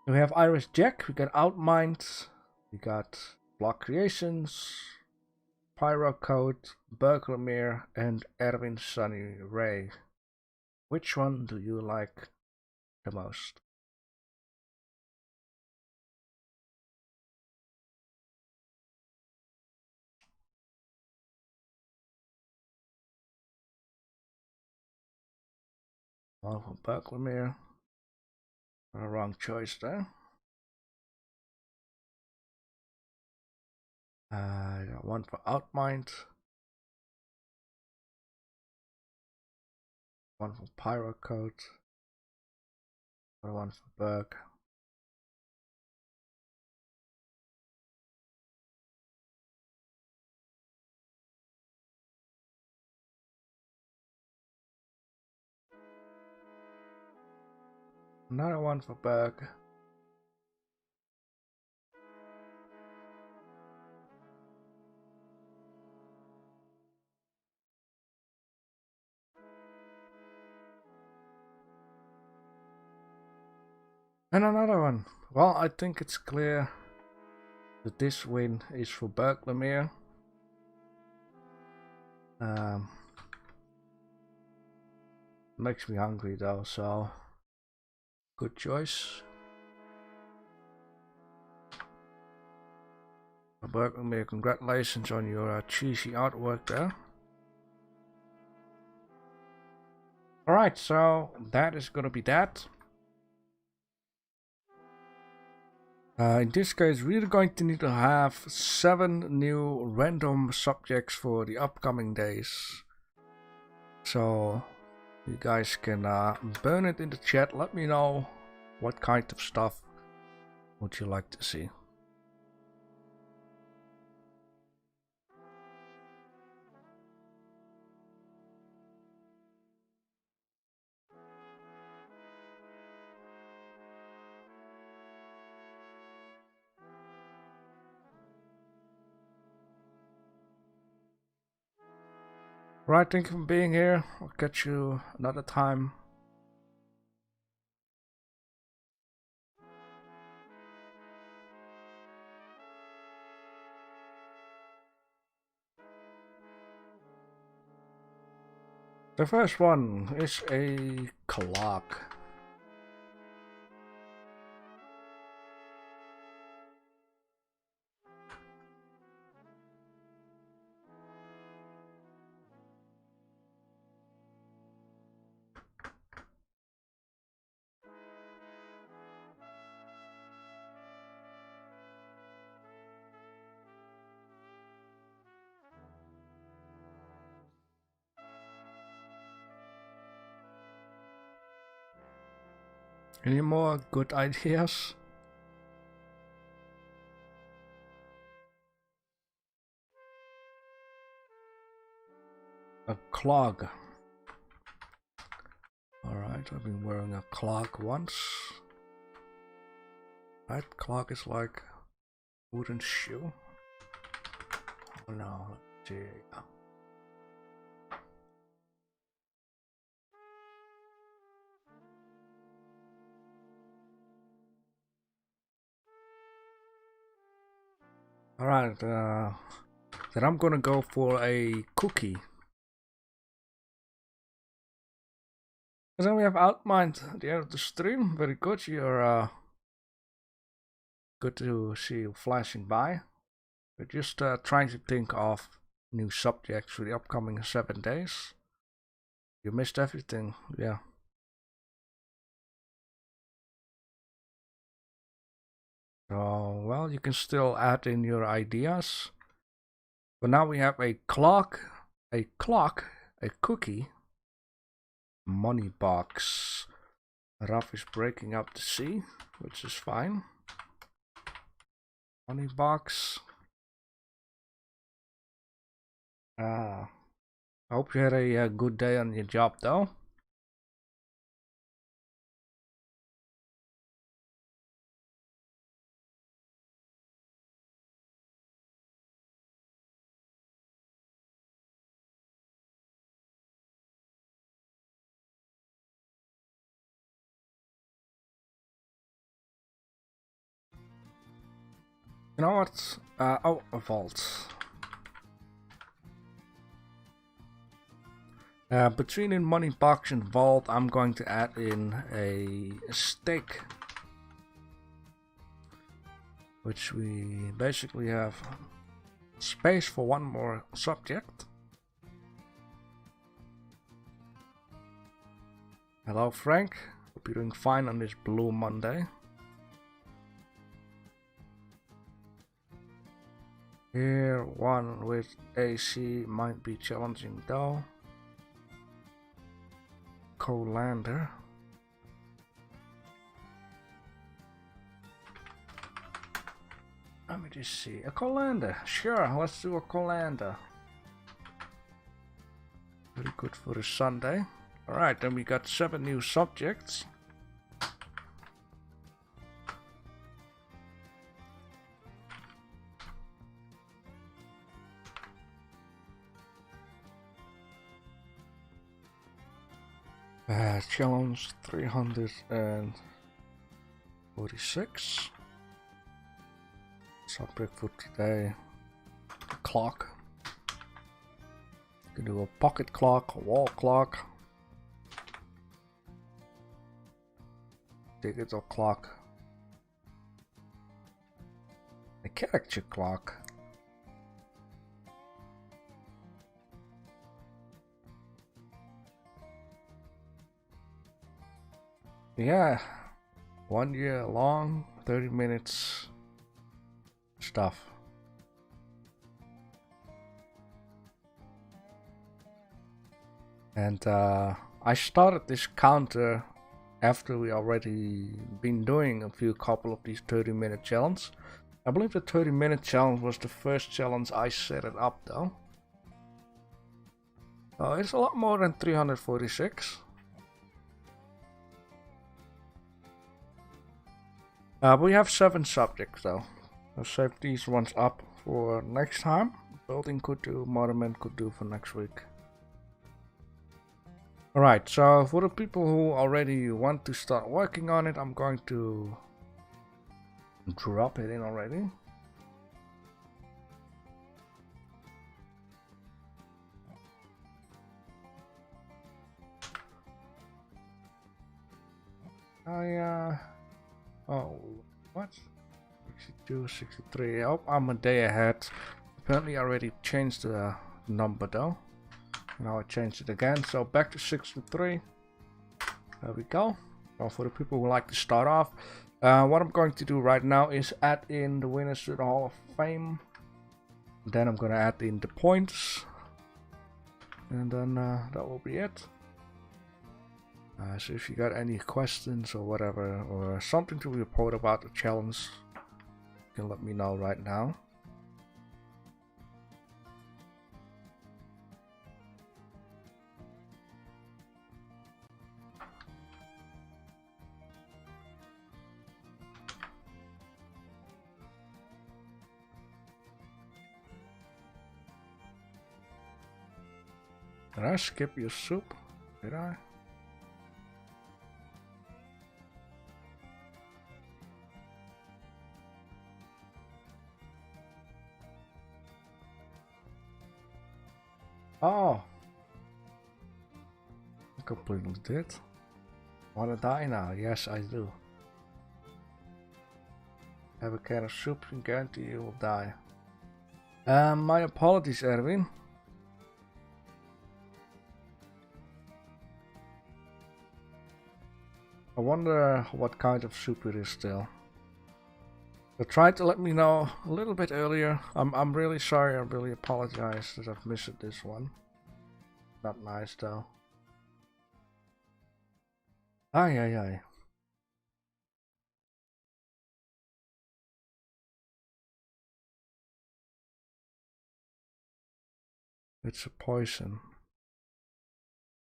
We have Iris Jack, we got Outmind, we got Block Creations, Pyro Code, Berklemere, and Erwin Sunny Ray. Which one do you like the most? One for Berklemere. Wrong choice there. I got one for Outmind. One for Pyro Code. One for Berg. Another one for Berg. And another one. Well, I think it's clear that this win is for Berklemere. Makes me hungry though, so good choice. Berklemere, congratulations on your cheesy artwork there. Alright, so that is gonna be that. In this case, we're going to need to have 7 new random subjects for the upcoming days. So you guys can burn it in the chat. Let me know what kind of stuff would you like to see. Right, thank you for being here. I'll catch you another time. The first one is a clock. Any more good ideas? A clog. Alright, I've been wearing a clog once. Right, clog is like a wooden shoe. Oh no, let's see. Alright, then I'm gonna go for a cookie. And then we have outlined the end of the stream. Very good, you're good to see you flashing by. We're just trying to think of new subjects for the upcoming 7 days. You missed everything, yeah. So, well, you can still add in your ideas. But now we have a clock, a cookie, money box. Raf is breaking up the sea, which is fine. Money box. I hope you had a good day on your job though. You know what? Oh, a vault. Between in money box and vault, I'm going to add in a stick, which we basically have space for one more subject. Hello Frank, hope you're doing fine on this Blue Monday. Here, one with AC might be challenging though. Colander. Let me just see. A colander. Sure, let's do a colander. Very good for a Sunday. Alright, then we got 7 new subjects. Challenge 346. Subject for today, a clock. You can do a pocket clock, a wall clock, digital clock, a character clock. Yeah, 1 year long, 30 minutes stuff. And I started this counter after we already been doing a couple of these 30-minute challenges. I believe the 30-minute challenge was the first challenge I set it up though. It's a lot more than 346. We have 7 subjects though. I'll save these ones up for next time. Building could do, monument could do for next week. Alright, so for the people who already want to start working on it, I'm going to drop it in already. Oh, what? 62, 63. Oh, I'm a day ahead. Apparently I already changed the number though. Now I changed it again, so back to 63. There we go. So for the people who like to start off, what I'm going to do right now is add in the winners to the Hall of Fame. Then I'm gonna add in the points. And then that will be it. So if you got any questions or whatever, or something to report about the challenge, you can let me know right now. Did I skip your soup? Did I? Oh, I completely did. Wanna die now? Yes, I do. Have a can of soup and guarantee you will die. My apologies, Erwin. I wonder what kind of soup it is still. So try to let me know a little bit earlier. I'm really sorry. I really apologize that I've missed this one. Not nice though. Ay ay ay. It's a poison.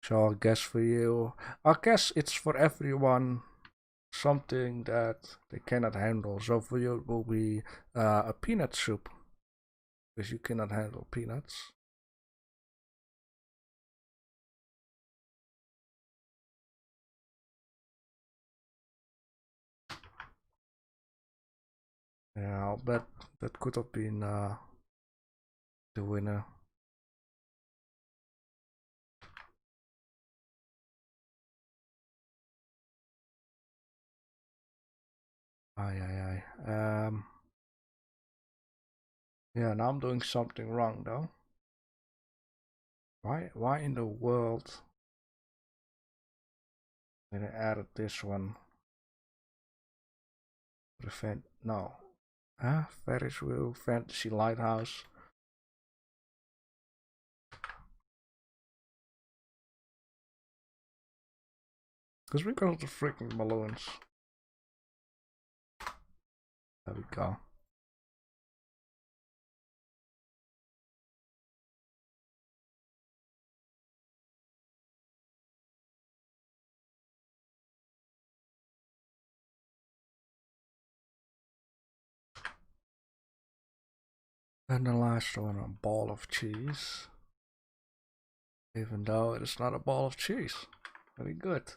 So I guess for you, I guess it's for everyone something that they cannot handle. So for you it will be a peanut soup, because you cannot handle peanuts. Yeah, I'll bet that could have been the winner. Aye aye aye. Yeah, now I'm doing something wrong though. Why in the world did I added this one? Prevent no. Huh? Ferris wheel fantasy lighthouse. Because we got the freaking balloons. There we go. And the last one, a ball of cheese. Even though it is not a ball of cheese. Very good.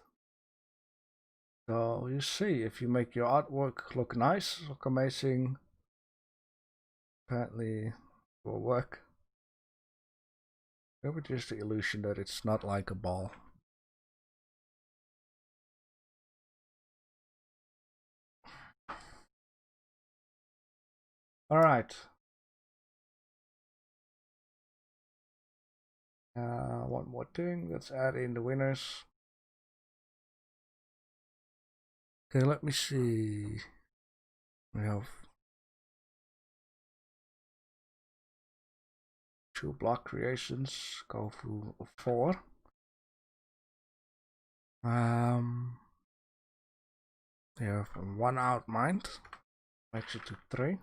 So you see, if you make your artwork look nice, look amazing, apparently it will work. Maybe just the illusion that it's not like a ball. Alright. One more thing, let's add in the winners. Okay, let me see. We have 2 block creations, go through 4. We have 1 out mind, makes it to 3.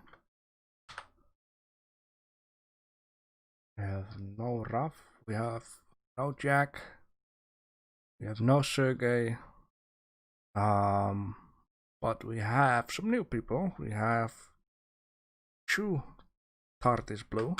We have no Raf, we have no Jack, we have no Sergey, but we have some new people. We have 2 Tartis Blue.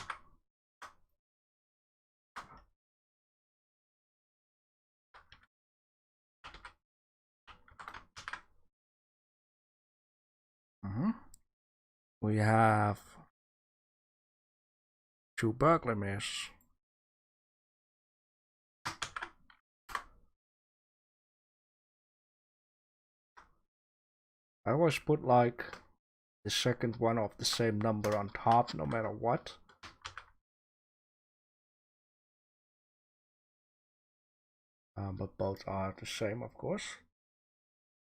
We have 2 Burglamirs. I always put like the second one of the same number on top, no matter what. But both are the same, of course.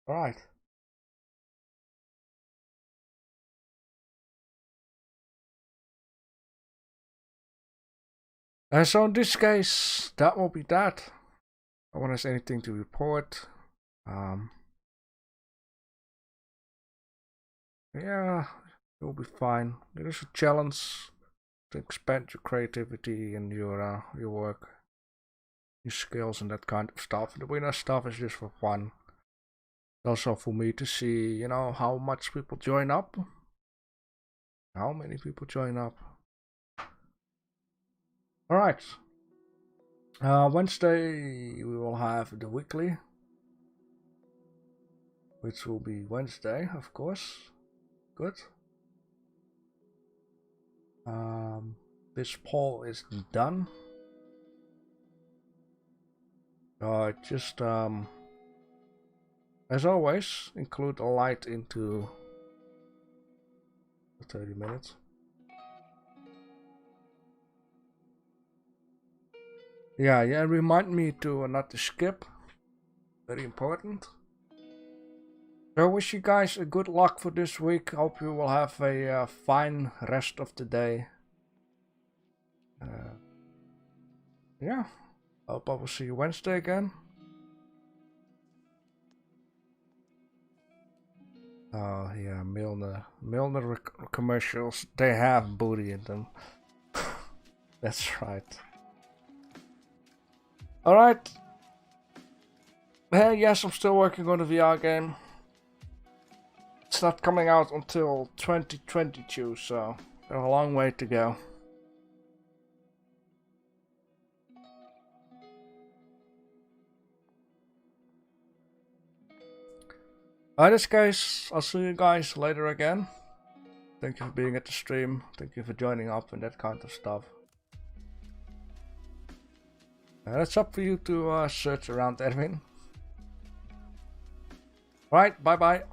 Alright. So in this case, that will be that. No one has anything to report. Yeah, it will be fine. It is a challenge to expand your creativity and your work, your skills and that kind of stuff. The winner stuff is just for fun. Also for me to see, you know, how much people join up. How many people join up. Alright. Wednesday we will have the weekly, which will be Wednesday, of course. Good. This poll is done. Just as always, include a light into 30 minutes. Yeah, remind me to not to skip. Very important. So I wish you guys a good luck for this week. Hope you will have a fine rest of the day. Yeah, hope I will see you Wednesday again. Oh yeah, Milner commercials, they have booty in them. That's right. Alright. Yes, I'm still working on the VR game. It's not coming out until 2022, so there's a long way to go. In this case, I'll see you guys later again. Thank you for being at the stream. Thank you for joining up and that kind of stuff. It's up for you to search around, Edwin. Right, bye bye.